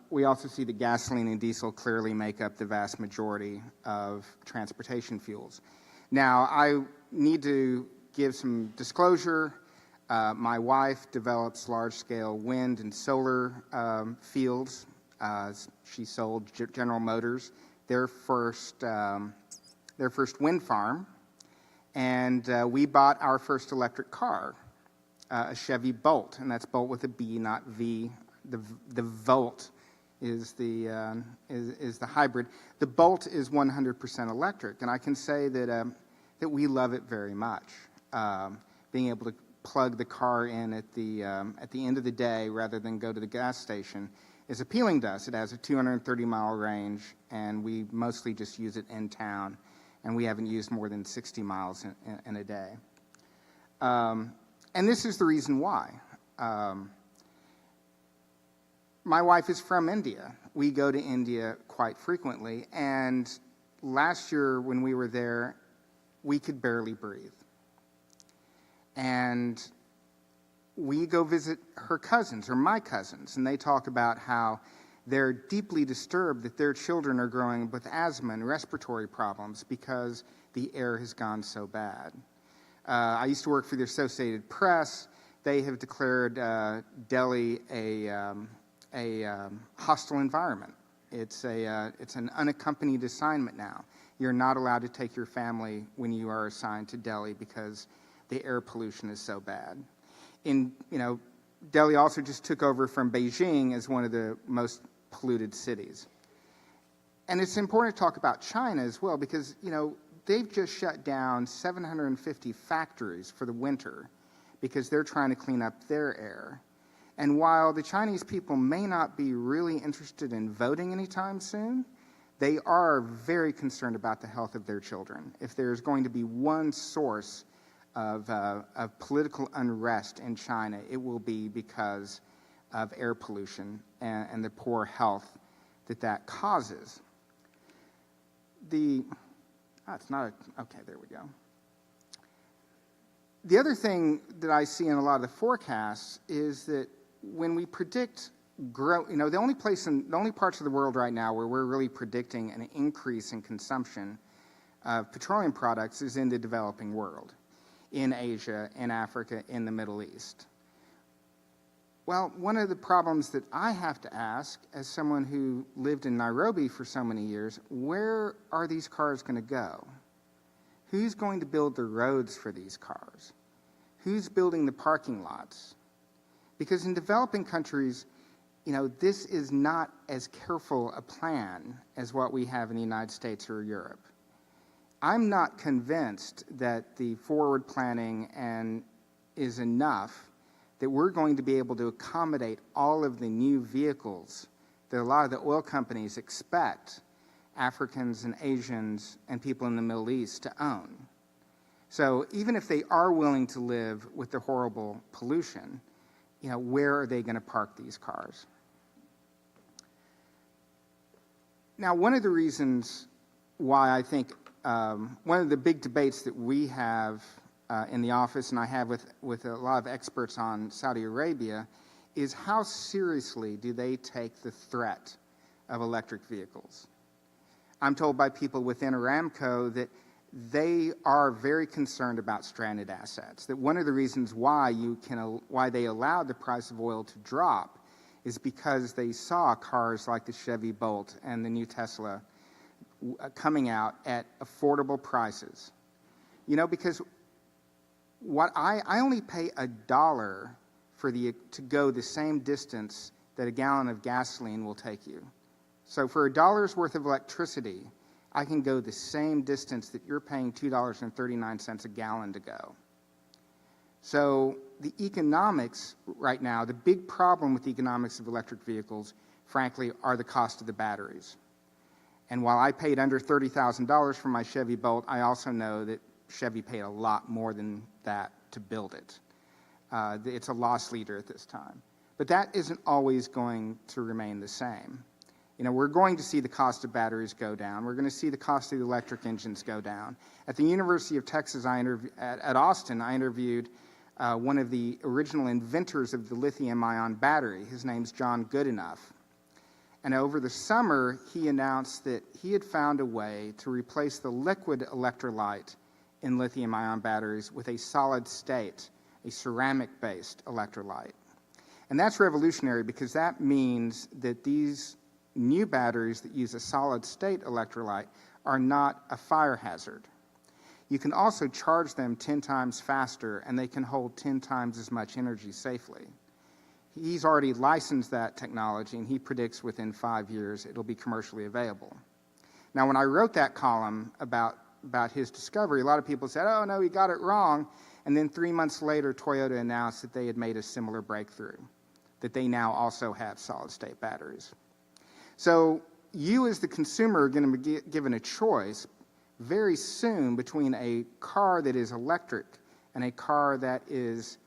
We also see that gasoline and diesel clearly make up the vast majority of transportation fuels. Now, I need to give some disclosure. My wife develops large-scale wind and solar fields. She sold General Motors their first wind farm, and we bought our first electric car, a Chevy Bolt, and that's Bolt with a B, not V. The Volt is the hybrid. The Bolt is 100% electric, and I can say that we love it very much. Being able to plug the car in at the end of the day rather than go to the gas station is appealing to us. It has a 230-mile range, and we mostly just use it in town, and we haven't used more than 60 miles in a day. And this is the reason why. My wife is from India. We go to India quite frequently, and last year when we were there, we could barely breathe. And we go visit her cousins, or my cousins, and they talk about how they're deeply disturbed that their children are growing with asthma and respiratory problems because the air has gone so bad. I used to work for the Associated Press. They have declared Delhi a hostile environment. It's an unaccompanied assignment now. You're not allowed to take your family when you are assigned to Delhi because the air pollution is so bad. Delhi also just took over from Beijing as one of the most polluted cities. And it's important to talk about China as well because, they've just shut down 750 factories for the winter because they're trying to clean up their air. And while the Chinese people may not be really interested in voting anytime soon, they are very concerned about the health of their children. If there's going to be one source of political unrest in China, it will be because of air pollution and the poor health that causes. Okay, there we go. The other thing that I see in a lot of the forecasts is that when we predict growth, the only parts of the world right now where we're really predicting an increase in consumption of petroleum products is in the developing world. In Asia, in Africa, in the Middle East. Well, one of the problems that I have to ask, as someone who lived in Nairobi for so many years, where are these cars going to go? Who's going to build the roads for these cars? Who's building the parking lots? Because in developing countries, this is not as careful a plan as what we have in the United States or Europe. I'm not convinced that the forward planning is enough that we're going to be able to accommodate all of the new vehicles that a lot of the oil companies expect Africans and Asians and people in the Middle East to own. So even if they are willing to live with the horrible pollution, where are they going to park these cars? Now, one of the reasons why I think one of the big debates that we have in the office, and I have with a lot of experts on Saudi Arabia, is how seriously do they take the threat of electric vehicles? I'm told by people within Aramco that they are very concerned about stranded assets, that one of the reasons why they allowed the price of oil to drop is because they saw cars like the Chevy Bolt and the new Tesla coming out at affordable prices. You know, because what I only pay $1 to go the same distance that a gallon of gasoline will take you. So for $1's worth of electricity, I can go the same distance that you're paying $2.39 a gallon to go. So the economics right now, the big problem with the economics of electric vehicles, frankly, are the cost of the batteries. And while I paid under $30,000 for my Chevy Bolt, I also know that Chevy paid a lot more than that to build it. It's a loss leader at this time. But that isn't always going to remain the same. You know, we're going to see the cost of batteries go down. We're going to see the cost of the electric engines go down. At the University of Texas, at Austin, I interviewed one of the original inventors of the lithium-ion battery. His name's John Goodenough. And over the summer, he announced that he had found a way to replace the liquid electrolyte in lithium-ion batteries with a solid state, a ceramic-based electrolyte. And that's revolutionary because that means that these new batteries that use a solid-state electrolyte are not a fire hazard. You can also charge them 10 times faster, and they can hold 10 times as much energy safely. He's already licensed that technology, and he predicts within 5 years it'll be commercially available. Now, when I wrote that column about his discovery, a lot of people said, oh, no, he got it wrong. And then 3 months later, Toyota announced that they had made a similar breakthrough, that they now also have solid-state batteries. So you as the consumer are going to be given a choice very soon between a car that is electric and a car that is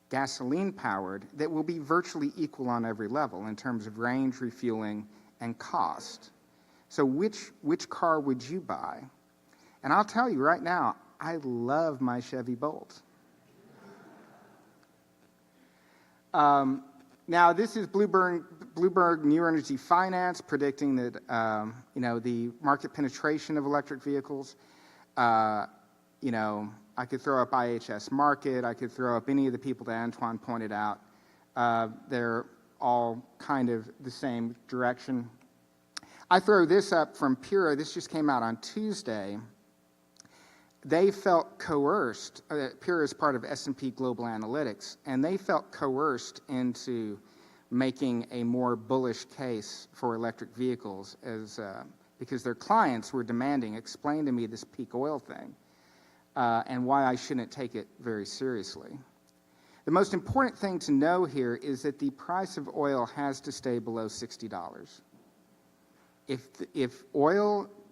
gasoline-powered that will be virtually equal on every level in terms of range, refueling, and cost. So which car would you buy? And I'll tell you right now, I love my Chevy Bolt. Now, this is Bloomberg New Energy Finance predicting that the market penetration of electric vehicles. I could throw up IHS Market. I could throw up any of the people that Antoine pointed out. They're all kind of the same direction. I throw this up from Pura. This just came out on Tuesday. They felt coerced. Pura is part of S&P Global Analytics, and they felt coerced into making a more bullish case for electric vehicles because their clients were demanding, explain to me this peak oil thing and why I shouldn't take it very seriously. The most important thing to know here is that the price of oil has to stay below $60.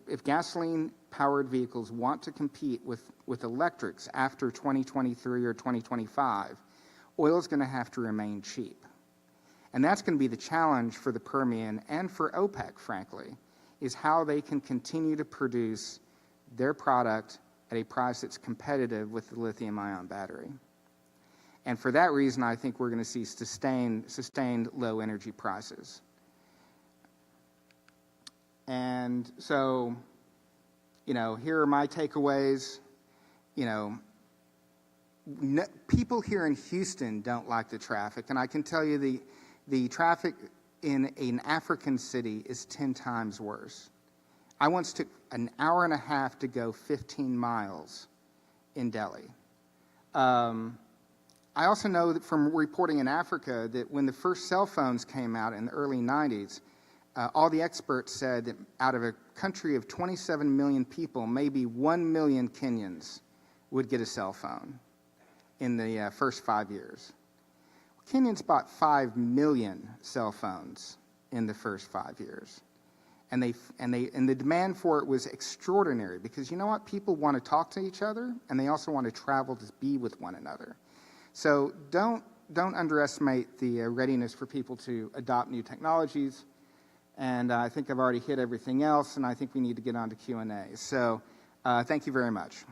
If gasoline-powered vehicles want to compete with electrics after 2023 or 2025, oil is going to have to remain cheap. And that's going to be the challenge for the Permian and for OPEC, frankly, is how they can continue to produce their product at a price that's competitive with the lithium-ion battery. And for that reason, I think we're going to see sustained low energy prices. And so, here are my takeaways. People here in Houston don't like the traffic, and I can tell you the traffic in an African city is 10 times worse. I once took an hour and a half to go 15 miles in Delhi. I also know that from reporting in Africa that when the first cell phones came out in the early 90s, all the experts said that out of a country of 27 million people, maybe 1 million Kenyans would get a cell phone in the first 5 years. Kenyans bought 5 million cell phones in the first 5 years. And the demand for it was extraordinary because you know what? People want to talk to each other, and they also want to travel to be with one another. So don't underestimate the readiness for people to adopt new technologies. And I think I've already hit everything else, and I think we need to get on to Q&A. So thank you very much.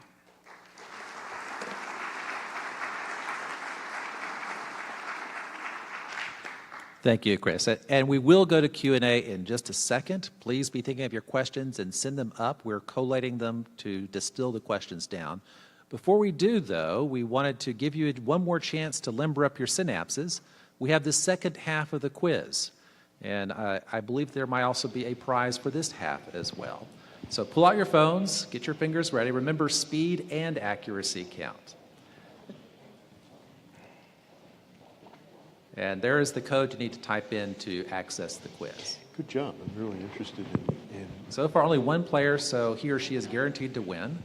Thank you, Chris. And we will go to Q&A in just a second. Please be thinking of your questions and send them up. We're collating them to distill the questions down. Before we do, though, we wanted to give you one more chance to limber up your synapses. We have the second half of the quiz, and I believe there might also be a prize for this half as well. So pull out your phones, get your fingers ready. Remember, speed and accuracy count. And there is the code you need to type in to access the quiz. Good job. I'm really interested in... So far, only one player, so he or she is guaranteed to win.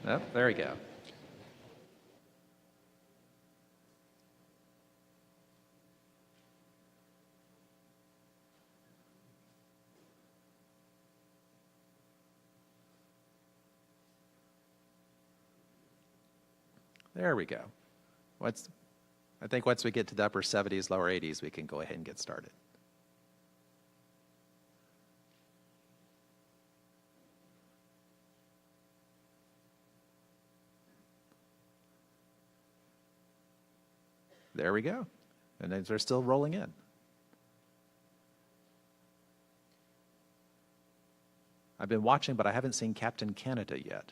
Oh, there we go. There we go. I think once we get to the upper 70s, lower 80s, we can go ahead and get started. There we go. And they're still rolling in. I've been watching, but I haven't seen Captain Canada yet.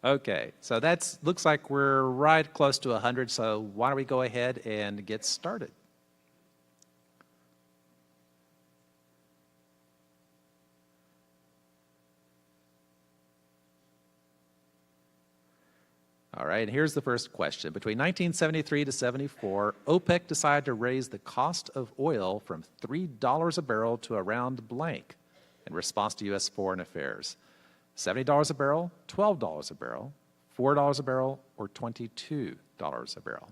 Okay, so that looks like we're right close to 100, so why don't we go ahead and get started? All right, and here's the first question. Between 1973 to 74, OPEC decided to raise the cost of oil from $3 a barrel to around blank in response to U.S. foreign affairs. $70 a barrel, $12 a barrel, $4 a barrel, or $22 a barrel?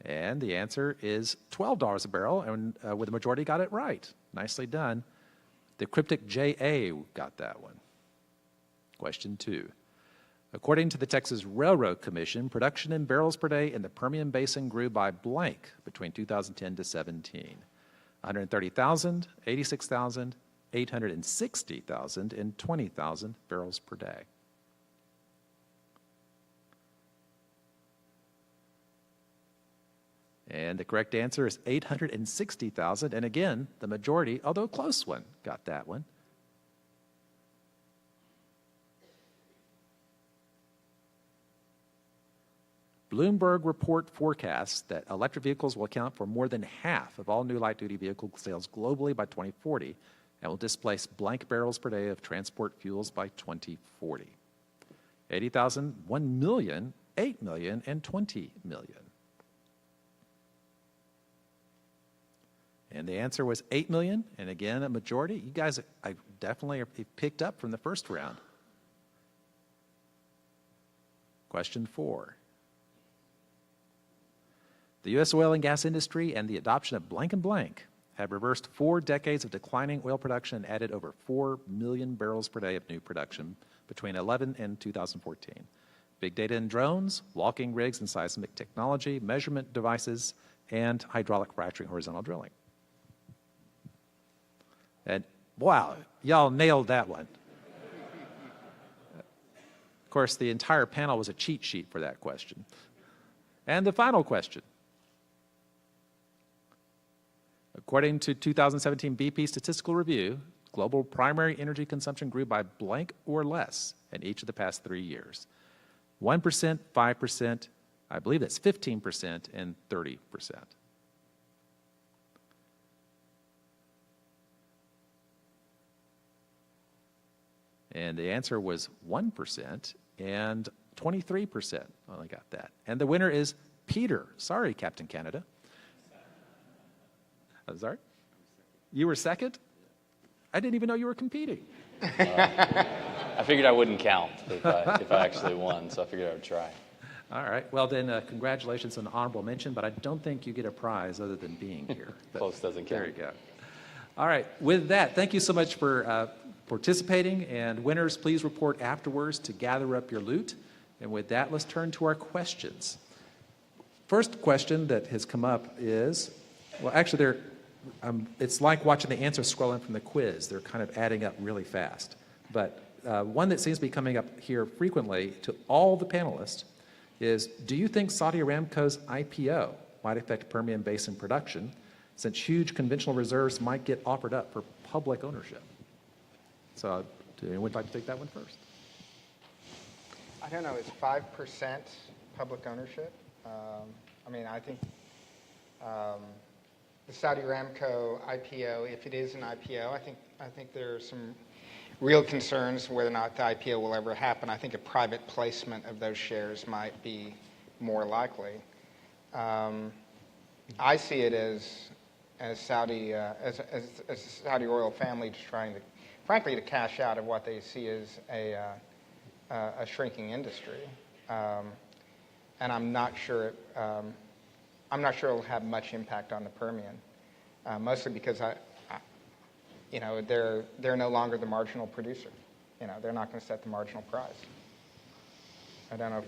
And the answer is $12 a barrel, and with the majority got it right. Nicely done. The cryptic JA got that one. Question 2. According to the Texas Railroad Commission, production in barrels per day in the Permian Basin grew by blank between 2010 to 17. 130,000, 86,000, 860,000, and 20,000 barrels per day. And the correct answer is 860,000. And again, the majority, although a close one, got that one. Bloomberg report forecasts that electric vehicles will account for more than half of all new light-duty vehicle sales globally by 2040 and will displace blank barrels per day of transport fuels by 2040. 80,000, 1 million, 8 million, and 20 million. And the answer was 8 million, and again, a majority. You guys I definitely are picked up from the first round. Question 4. The U.S. oil and gas industry and the adoption of blank and blank have reversed 4 decades of declining oil production and added over 4 million barrels per day of new production between 11 and 2014. Big data and drones, walking rigs and seismic technology, measurement devices, and hydraulic fracturing, horizontal drilling. And wow, y'all nailed that one. Of course, the entire panel was a cheat sheet for that question. And the final question. According to 2017 BP Statistical Review, global primary energy consumption grew by blank or less in each of the past 3 years. 1%, 5%, I believe that's 15%, and 30%. And the answer was 1% and 23% only got that. And the winner is Peter. Sorry, Captain Canada. I'm sorry? You were second? I didn't even know you were competing. I figured I wouldn't count if I actually won, so I figured I would try. All right. Well, then, congratulations on the honorable mention, but I don't think you get a prize other than being here. Close doesn't count. There you go. All right. With that, thank you so much for participating. And winners, please report afterwards to gather up your loot. And with that, let's turn to our questions. First question that has come up is, well, actually, it's like watching the answers scroll in from the quiz. They're kind of adding up really fast. But one that seems to be coming up here frequently to all the panelists is, do you think Saudi Aramco's IPO might affect Permian Basin production, since huge conventional reserves might get offered up for public ownership? So, would like to take that one first? I don't know. Is 5% public ownership? I mean, I think the Saudi Aramco IPO, if it is an IPO, I think there are some real concerns whether or not the IPO will ever happen. I think a private placement of those shares might be more likely. I see it as Saudi as the Saudi royal family just trying to, frankly, to cash out of what they see as a shrinking industry, and I'm not sure it'll have much impact on the Permian, mostly because they're no longer the marginal producer. They're not going to set the marginal price. I don't know.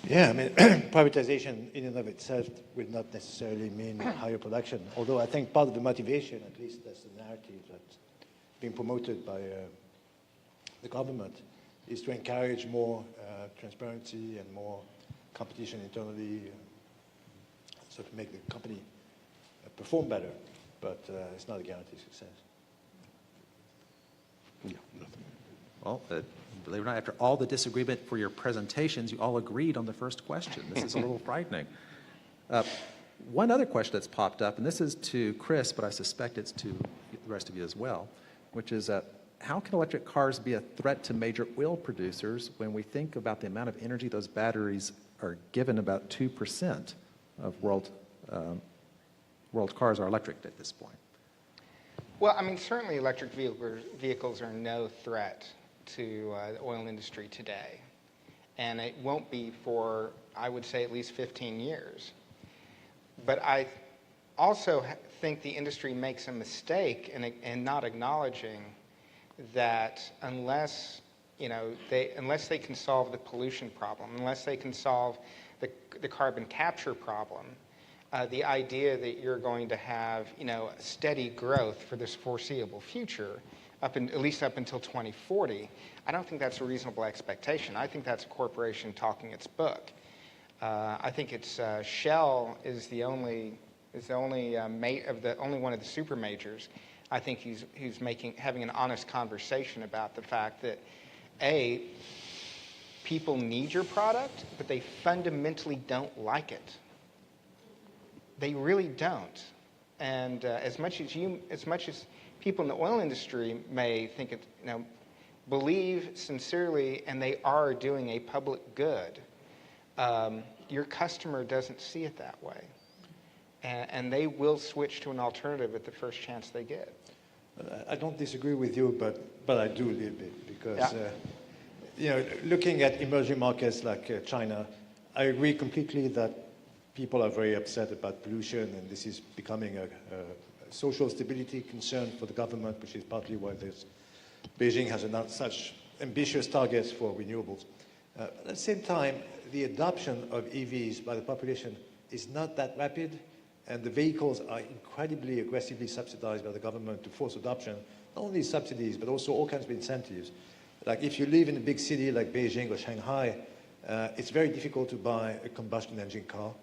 Yeah, I mean, privatization in and of itself will not necessarily mean higher production, although I think part of the motivation, at least that's the narrative that's being promoted by the government, is to encourage more transparency and more competition internally, so to make the company perform better, but it's not a guaranteed success. Yeah. Well, believe it or not, after all the disagreement for your presentations, you all agreed on the first question. This is a little frightening. One other question that's popped up, and this is to Chris, but I suspect it's to the rest of you as well, which is how can electric cars be a threat to major oil producers when we think about the amount of energy those batteries are given? About 2% of world cars are electric at this point. Well, I mean, certainly electric vehicles are no threat to the oil industry today. And it won't be for, I would say, at least 15 years. But I also think the industry makes a mistake in not acknowledging that unless they can solve the pollution problem, unless they can solve the carbon capture problem, the idea that you're going to have steady growth for this foreseeable future, at least up until 2040, I don't think that's a reasonable expectation. I think that's a corporation talking its book. I think it's Shell is the only one of the super majors. I think he's having an honest conversation about the fact that people need your product, but they fundamentally don't like it. They really don't. And as much as people in the oil industry may think believe sincerely, and they are doing a public good, your customer doesn't see it that way. And they will switch to an alternative at the first chance they get. I don't disagree with you, but I do a little bit, because looking at emerging markets like China, I agree completely that people are very upset about pollution, and this is becoming a social stability concern for the government, which is partly why Beijing has announced such ambitious targets for renewables. At the same time, the adoption of EVs by the population is not that rapid, and the vehicles are incredibly aggressively subsidized by the government to force adoption. Not only subsidies, but also all kinds of incentives. Like if you live in a big city like Beijing or Shanghai, it's very difficult to buy a combustion engine car.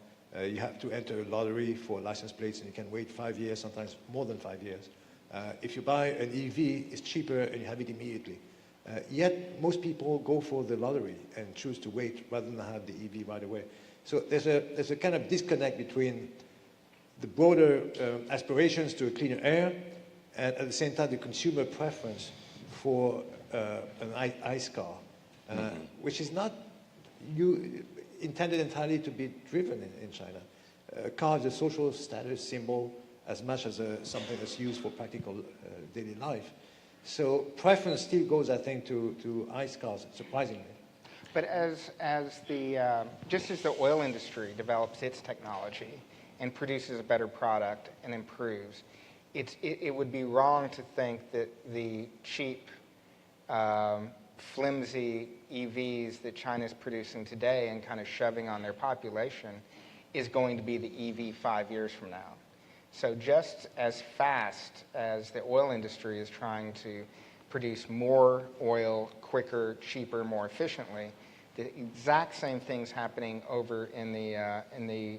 You have to enter a lottery for license plates, and you can wait 5 years, sometimes more than 5 years. If you buy an EV, it's cheaper and you have it immediately. Yet most people go for the lottery and choose to wait rather than have the EV right away. So there's a kind of disconnect between the broader aspirations to a cleaner air and at the same time the consumer preference for an ICE car, which is not intended entirely to be driven in China. A car is a social status symbol as much as something that's used for practical daily life. So preference still goes, I think, to ICE cars, surprisingly. But just as the oil industry develops its technology and produces a better product and improves, it would be wrong to think that the cheap, flimsy EVs that China's producing today and kind of shoving on their population is going to be the EV 5 years from now. So just as fast as the oil industry is trying to produce more oil quicker, cheaper, more efficiently. The exact same thing's happening over in the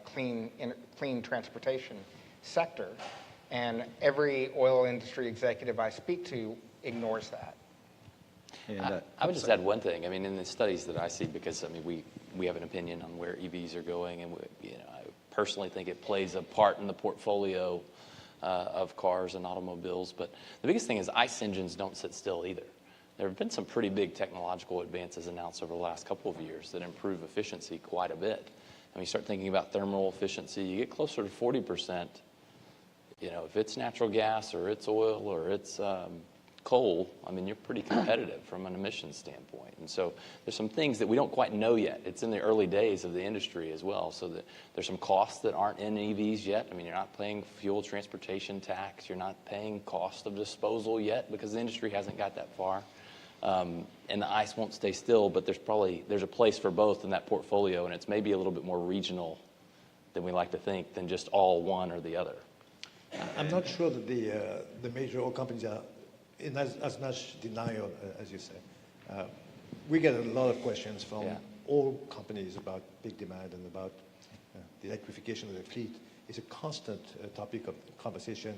clean transportation sector, and every oil industry executive I speak to ignores that. And, I would just add one thing. I mean, in the studies that I see, because I mean, we have an opinion on where EVs are going, and I personally think it plays a part in the portfolio of cars and automobiles. But the biggest thing is ICE engines don't sit still either. There have been some pretty big technological advances announced over the last couple of years that improve efficiency quite a bit. And when you start thinking about thermal efficiency, you get closer to 40%. If it's natural gas or it's oil or it's coal, I mean, you're pretty competitive from an emissions standpoint. And so there's some things that we don't quite know yet. It's in the early days of the industry as well. So that there's some costs that aren't in EVs yet. I mean, you're not paying fuel transportation tax. You're not paying cost of disposal yet because the industry hasn't got that far. And the ICE won't stay still, but there's a place for both in that portfolio, and it's maybe a little bit more regional than we like to think than just all one or the other. I'm not sure that the major oil companies are in as much denial as you say. We get a lot of questions from all companies about big demand and about the electrification of the fleet. It's a constant topic of conversation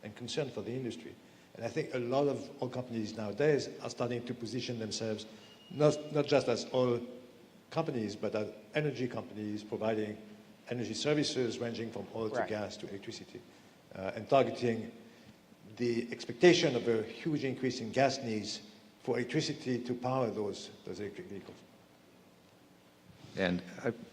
and concern for the industry. And I think a lot of oil companies nowadays are starting to position themselves not just as oil companies, but as energy companies providing energy services ranging from oil to gas to electricity, and targeting the expectation of a huge increase in gas needs for electricity to power those electric vehicles. And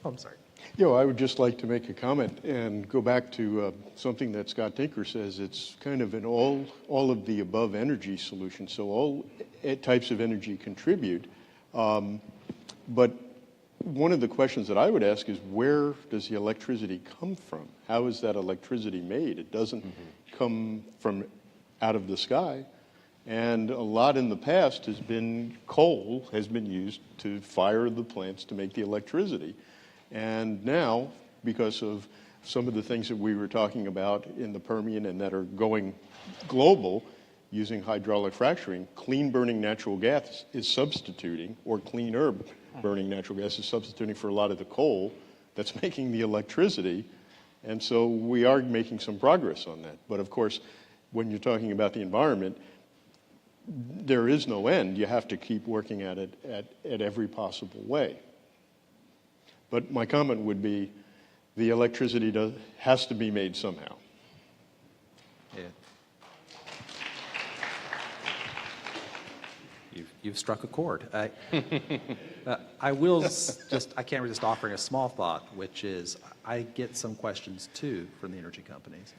I'm sorry. I would just like to make a comment and go back to something that Scott Tinker says. It's kind of an all of the above energy solution. So all types of energy contribute. But one of the questions that I would ask is, where does the electricity come from? How is that electricity made? It doesn't come from out of the sky. And a lot in the past coal has been used to fire the plants to make the electricity. And now, because of some of the things that we were talking about in the Permian and that are going global, using hydraulic fracturing, clean burning natural gas is substituting, or cleaner burning natural gas is substituting for a lot of the coal that's making the electricity. And so we are making some progress on that. But of course, when you're talking about the environment, there is no end. You have to keep working at it at every possible way. But my comment would be, the electricity has to be made somehow. Yeah. You've struck a chord. I will I can't resist offering a small thought, which is I get some questions too from the energy companies,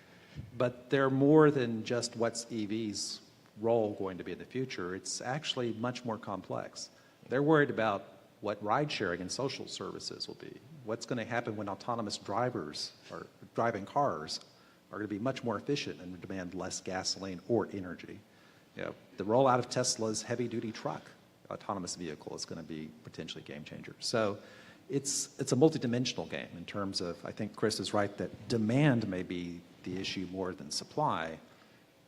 but they're more than just what's EV's role going to be in the future. It's actually much more complex. They're worried about what ride sharing and social services will be. What's going to happen when autonomous drivers or driving cars are going to be much more efficient and demand less gasoline or energy. The rollout of Tesla's heavy-duty truck autonomous vehicle is going to be potentially game changer. So it's a multidimensional game in terms of, I think Chris is right that demand may be the issue more than supply,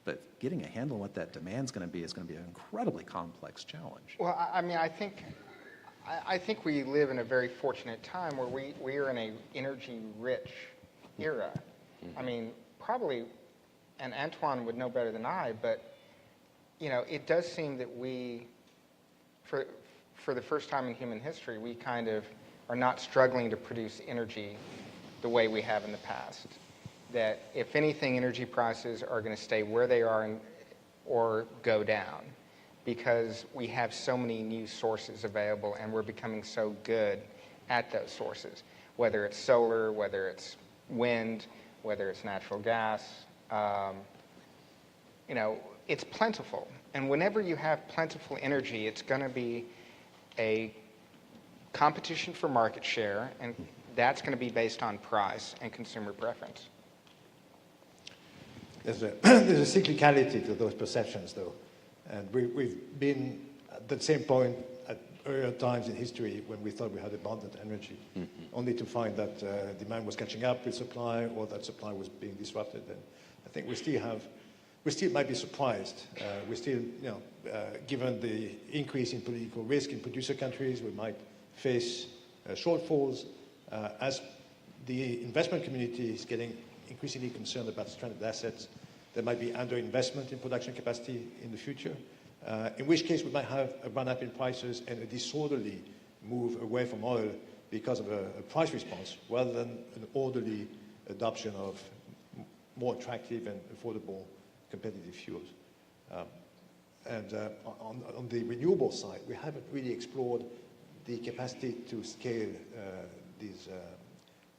but getting a handle on what that demand is going to be an incredibly complex challenge. Well, I mean, I think we live in a very fortunate time where we are in an energy-rich era. I mean, probably, and Antoine would know better than I, but it does seem that we, for the first time in human history, we kind of are not struggling to produce energy the way we have in the past. That if anything, energy prices are going to stay where they are or go down, because we have so many new sources available and we're becoming so good at those sources, whether it's solar, whether it's wind, whether it's natural gas. It's plentiful. And whenever you have plentiful energy, it's going to be a competition for market share, and that's going to be based on price and consumer preference. There's a cyclicality to those perceptions, though. And we've been at the same point at earlier times in history when we thought we had abundant energy, only to find that demand was catching up with supply or that supply was being disrupted. And I think we still have we still might be surprised. We still, given the increase in political risk in producer countries, we might face shortfalls as the investment community is getting increasingly concerned about stranded assets. There might be underinvestment in production capacity in the future, in which case we might have a run-up in prices and a disorderly move away from oil because of a price response, rather than an orderly adoption of more attractive and affordable competitive fuels. And on the renewable side, we haven't really explored the capacity to scale these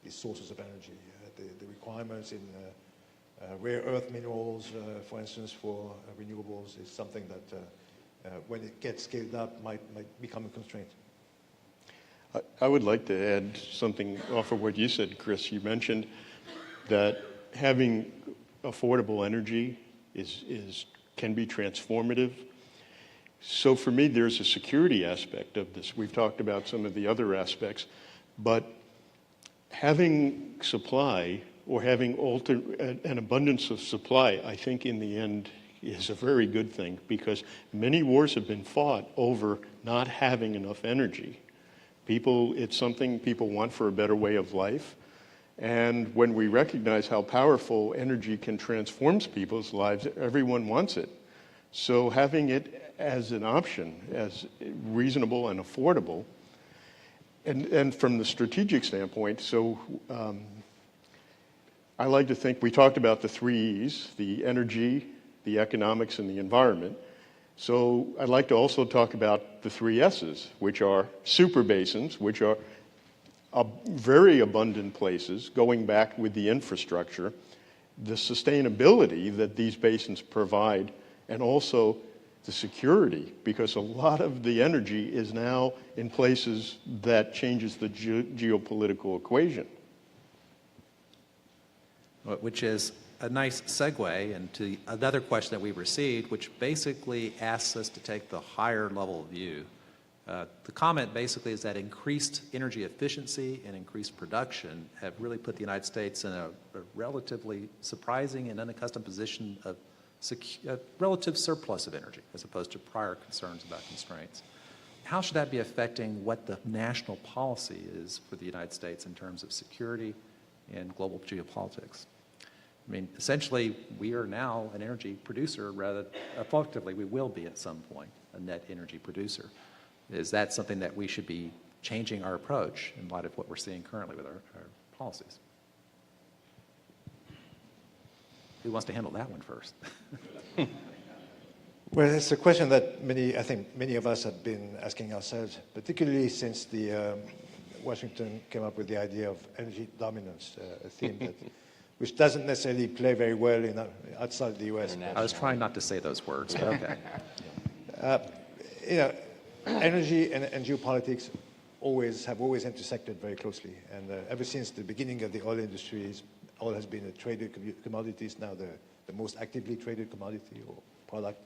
sources of energy. The requirements in rare earth minerals, for instance, for renewables is something that, when it gets scaled up, might become a constraint. I would like to add something off of what you said, Chris. You mentioned that having affordable energy can be transformative. So for me, there's a security aspect of this. We've talked about some of the other aspects, but having supply or having an abundance of supply, I think in the end is a very good thing, because many wars have been fought over not having enough energy. It's something people want for a better way of life. And when we recognize how powerful energy can transform people's lives, everyone wants it. So having it as an option, as reasonable and affordable, and from the strategic standpoint, I like to think we talked about the 3 E's, the energy, the economics, and the environment. So I'd like to also talk about the 3 S's, which are super basins, which are very abundant places, going back with the infrastructure, the sustainability that these basins provide, and also the security, because a lot of the energy is now in places that changes the geopolitical equation. Which is a nice segue into another question that we received, which basically asks us to take the higher level view. The comment basically is that increased energy efficiency and increased production have really put the United States in a relatively surprising and unaccustomed position of a relative surplus of energy, as opposed to prior concerns about constraints. How should that be affecting what the national policy is for the United States in terms of security and global geopolitics? I mean, essentially, we are now an energy producer, rather effectively, we will be at some point a net energy producer. Is that something that we should be changing our approach in light of what we're seeing currently with our policies? Who wants to handle that one first? Well, it's a question that I think many of us have been asking ourselves, particularly since Washington came up with the idea of energy dominance, a theme which doesn't necessarily play very well outside the U.S. I was trying not to say those words, but okay. Energy and geopolitics have always intersected very closely, and ever since the beginning of the oil industry, oil has been a traded commodity. It's now the most actively traded commodity or product.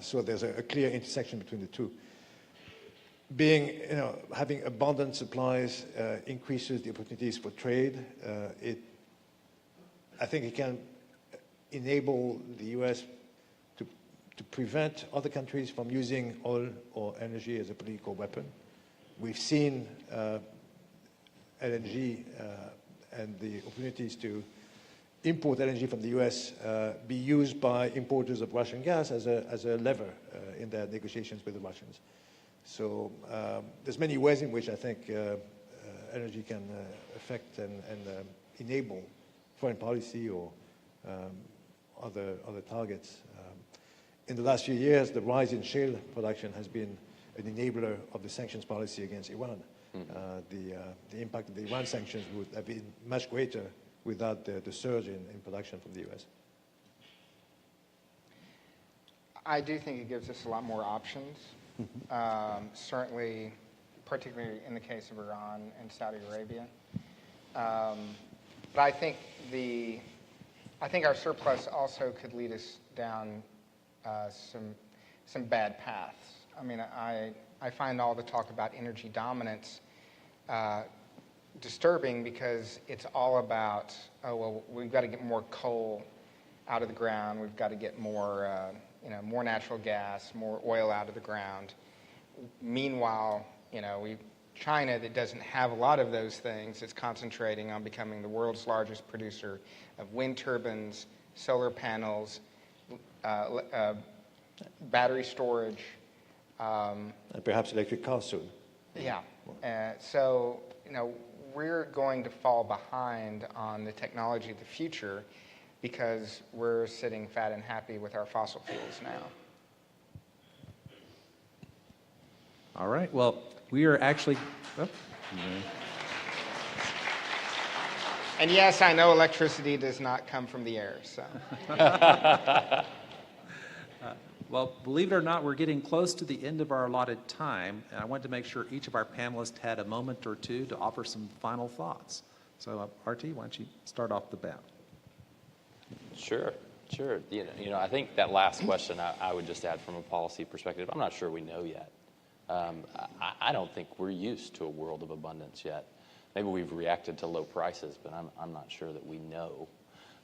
So there's a clear intersection between the two. Having abundant supplies increases the opportunities for trade. I think it can enable the U.S. to prevent other countries from using oil or energy as a political weapon. We've seen LNG and the opportunities to import LNG from the U.S. Be used by importers of Russian gas as a lever in their negotiations with the Russians. So there's many ways in which I think energy can affect and enable foreign policy or other targets. In the last few years, the rise in shale production has been an enabler of the sanctions policy against Iran. The impact of the Iran sanctions would have been much greater without the surge in production from the U.S. I do think it gives us a lot more options. Certainly, particularly in the case of Iran and Saudi Arabia. But I think our surplus also could lead us down some bad paths. I mean, I find all the talk about energy dominance disturbing, because it's all about, oh, well, we've got to get more coal out of the ground. We've got to get more, more natural gas, more oil out of the ground. Meanwhile, China, that doesn't have a lot of those things, is concentrating on becoming the world's largest producer of wind turbines, solar panels, battery storage. And perhaps electric cars soon. Yeah. So, we're going to fall behind on the technology of the future because we're sitting fat and happy with our fossil fuels now. All right. Well, we are actually... Oh. And yes, I know electricity does not come from the air, so... Well, believe it or not, we're getting close to the end of our allotted time, and I wanted to make sure each of our panelists had a moment or two to offer some final thoughts. So, RT, why don't you start off the bat? Sure. I think that last question I would just add from a policy perspective, I'm not sure we know yet. I don't think we're used to a world of abundance yet. Maybe we've reacted to low prices, but I'm not sure that we know.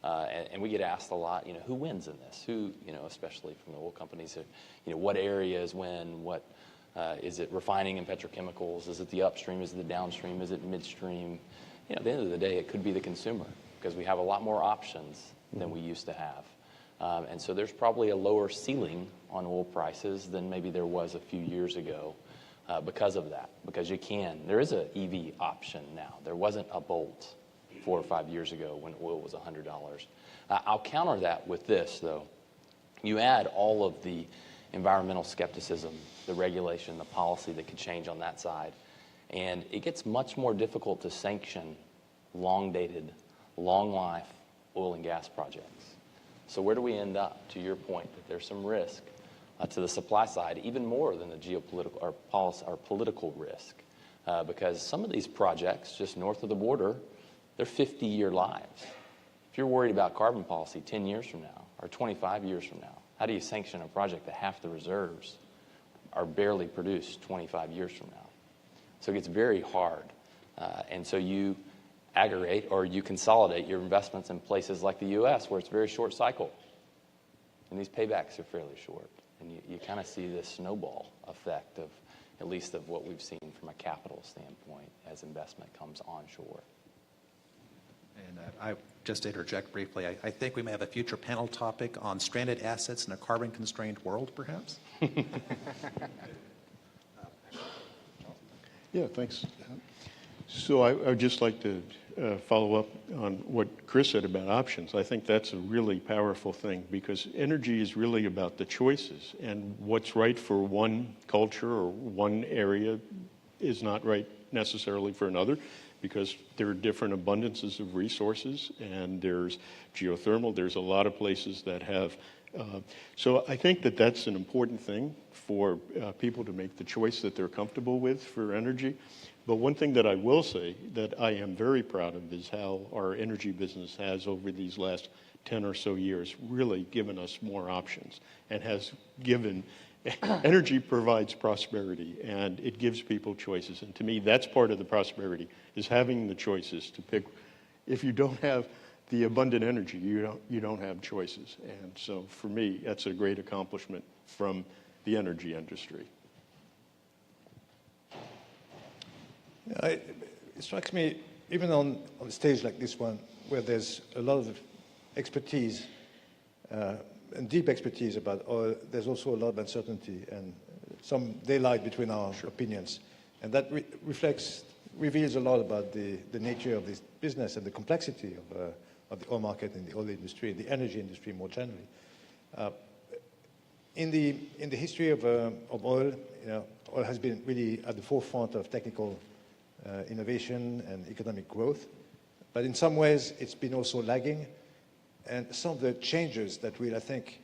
And we get asked a lot, who wins in this? Who, especially from the oil companies, what areas win? What is it refining and petrochemicals? Is it the upstream? Is it the downstream? Is it midstream? At the end of the day, it could be the consumer because we have a lot more options than we used to have. And so there's probably a lower ceiling on oil prices than maybe there was a few years ago because of that. Because there is an EV option now. There wasn't a Bolt 4 or 5 years ago when oil was $100. I'll counter that with this, though. You add all of the environmental skepticism, the regulation, the policy that could change on that side, and it gets much more difficult to sanction long-dated, long-life oil and gas projects. So where do we end up, to your point, that there's some risk to the supply side, even more than the geopolitical or political risk, because some of these projects just north of the border, they're 50-year lives. If you're worried about carbon policy 10 years from now or 25 years from now, how do you sanction a project that half the reserves are barely produced 25 years from now? So it gets very hard. And so you aggregate or you consolidate your investments in places like the U.S. where it's very short cycle. And these paybacks are fairly short. And you kind of see this snowball effect of, at least of what we've seen from a capital standpoint as investment comes onshore. And I just to interject briefly, I think we may have a future panel topic on stranded assets in a carbon-constrained world, perhaps? Yeah, thanks. So I would just like to follow up on what Chris said about options. I think that's a really powerful thing because energy is really about the choices, and what's right for one culture or one area is not right necessarily for another, because there are different abundances of resources, and there's geothermal. There's a lot of places that have. So I think that that's an important thing for people to make the choice that they're comfortable with for energy. But one thing that I will say that I am very proud of is how our energy business has, over these last 10 or so years, really given us more options and has given. Energy provides prosperity, and it gives people choices. And to me, that's part of the prosperity, is having the choices to pick. If you don't have the abundant energy, you don't have choices. And so for me, that's a great accomplishment from the energy industry. It strikes me, even on a stage like this one, where there's a lot of expertise, and deep expertise about oil, there's also a lot of uncertainty and some daylight between our opinions. And that reveals a lot about the nature of this business and the complexity of the oil market and the oil industry, the energy industry more generally. In the history of oil, oil has been really at the forefront of technical innovation and economic growth. But in some ways, it's been also lagging. And some of the changes that will, I think,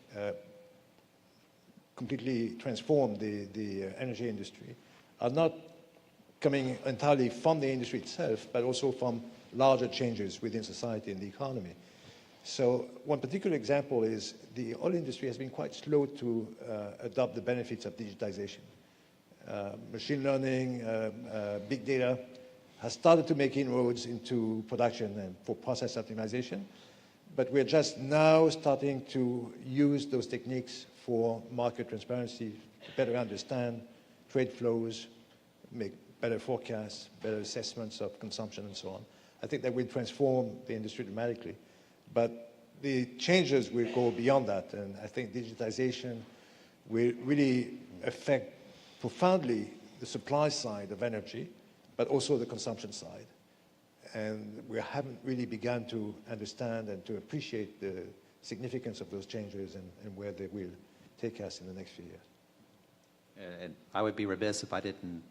completely transform the energy industry are not coming entirely from the industry itself, but also from larger changes within society and the economy. So one particular example is the oil industry has been quite slow to adopt the benefits of digitization. Machine learning, big data has started to make inroads into production and for process optimization. but we're just now starting to use those techniques for market transparency, to better understand trade flows, make better forecasts, better assessments of consumption and so on. I think that will transform the industry dramatically. But the changes will go beyond that, and I think digitization will really affect profoundly the supply side of energy, but also the consumption side. And we haven't really begun to understand and to appreciate the significance of those changes and where they will take us in the next few years. And I would be remiss if I didn't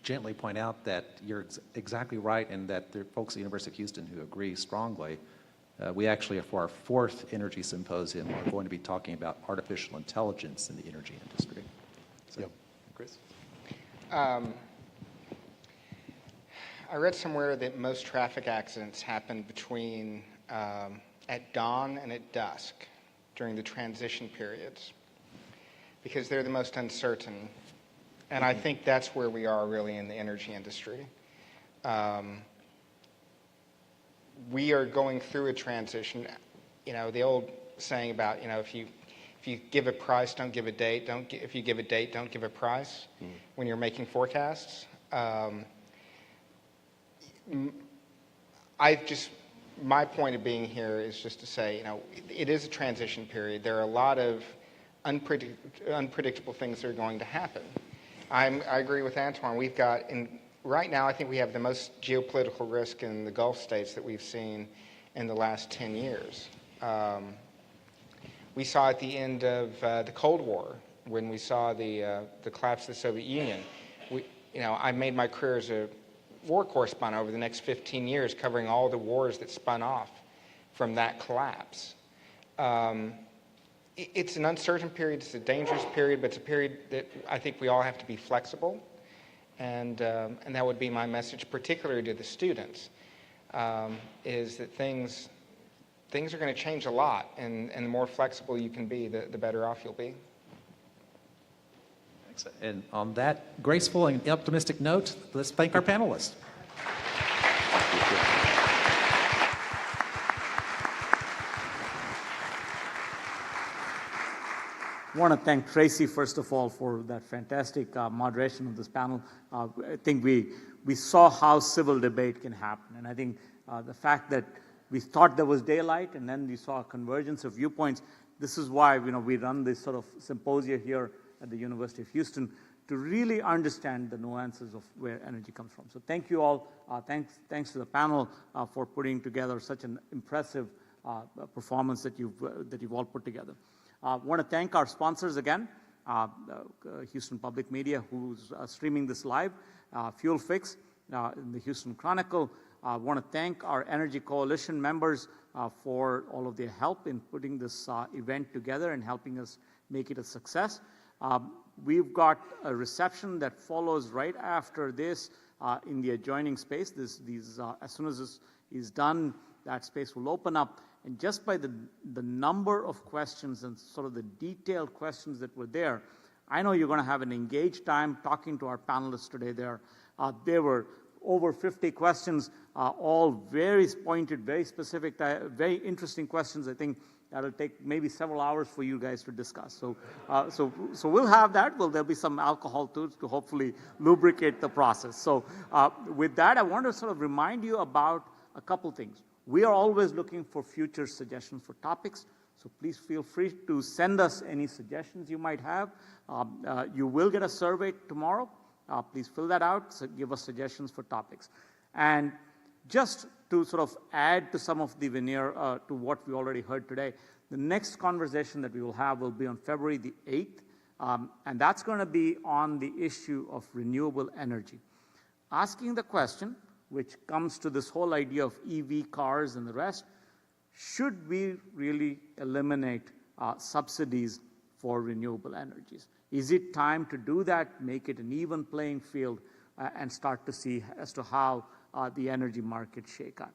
gently point out that you're exactly right, and that there are folks at the University of Houston who agree strongly. We actually, for our 4th energy symposium, are going to be talking about artificial intelligence in the energy industry. So, Yep. Chris? I read somewhere that most traffic accidents happen between at dawn and at dusk during the transition periods, because they're the most uncertain. And I think that's where we are really in the energy industry. We are going through a transition. You know, the old saying about, you know, if you give a price, don't give a date. If you give a date, don't give a price when you're making forecasts. My point of being here is just to say, you know, it is a transition period. There are a lot of unpredictable things that are going to happen. I agree with Antoine. We've got, right now, I think we have the most geopolitical risk in the Gulf states that we've seen in the last 10 years. We saw at the end of the Cold War, when we saw the collapse of the Soviet Union. I made my career as a war correspondent over the next 15 years, covering all the wars that spun off from that collapse. It's an uncertain period, it's a dangerous period, but it's a period that I think we all have to be flexible. And that would be my message, particularly to the students, is that things are going to change a lot, and the more flexible you can be, the better off you'll be. Excellent. And on that graceful and optimistic note, let's thank our panelists. I want to thank Tracy, first of all, for that fantastic moderation of this panel. I think we saw how civil debate can happen. And I think the fact that we thought there was daylight and then we saw a convergence of viewpoints, this is why we run this sort of symposia here at the University of Houston to really understand the nuances of where energy comes from. So thank you all. Thanks to the panel for putting together such an impressive performance that you've all put together. I want to thank our sponsors again, Houston Public Media, who's streaming this live, Fuel Fix, in the Houston Chronicle. I want to thank our Energy Coalition members for all of their help in putting this event together and helping us make it a success. We've got a reception that follows right after this in the adjoining space. As soon as this is done, that space will open up. And just by the number of questions and sort of the detailed questions that were there, I know you're going to have an engaged time talking to our panelists today. There were over 50 questions, all very pointed, very specific, very interesting questions. I think that'll take maybe several hours for you guys to discuss. So we'll have that. There'll be some alcohol too to hopefully lubricate the process. So with that, I want to sort of remind you about a couple things. We are always looking for future suggestions for topics, so please feel free to send us any suggestions you might have. You will get a survey tomorrow. Please fill that out, so give us suggestions for topics. And just to sort of add to some of the veneer to what we already heard today, the next conversation that we will have will be on February the 8th, and that's going to be on the issue of renewable energy. Asking the question, which comes to this whole idea of EV cars and the rest, should we really eliminate subsidies for renewable energies? Is it time to do that, make it an even playing field, and start to see as to how the energy market shake out?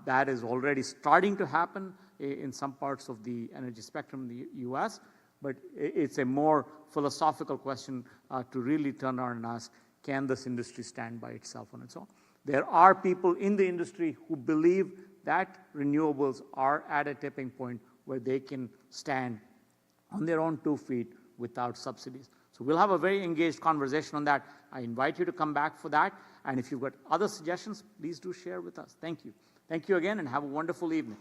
That is already starting to happen in some parts of the energy spectrum in the U.S., but it's a more philosophical question to really turn around and ask, can this industry stand by itself on its own? There are people in the industry who believe that renewables are at a tipping point where they can stand on their own 2 feet without subsidies. So we'll have a very engaged conversation on that. I invite you to come back for that. And if you've got other suggestions, please do share with us. Thank you. Thank you again, and have a wonderful evening.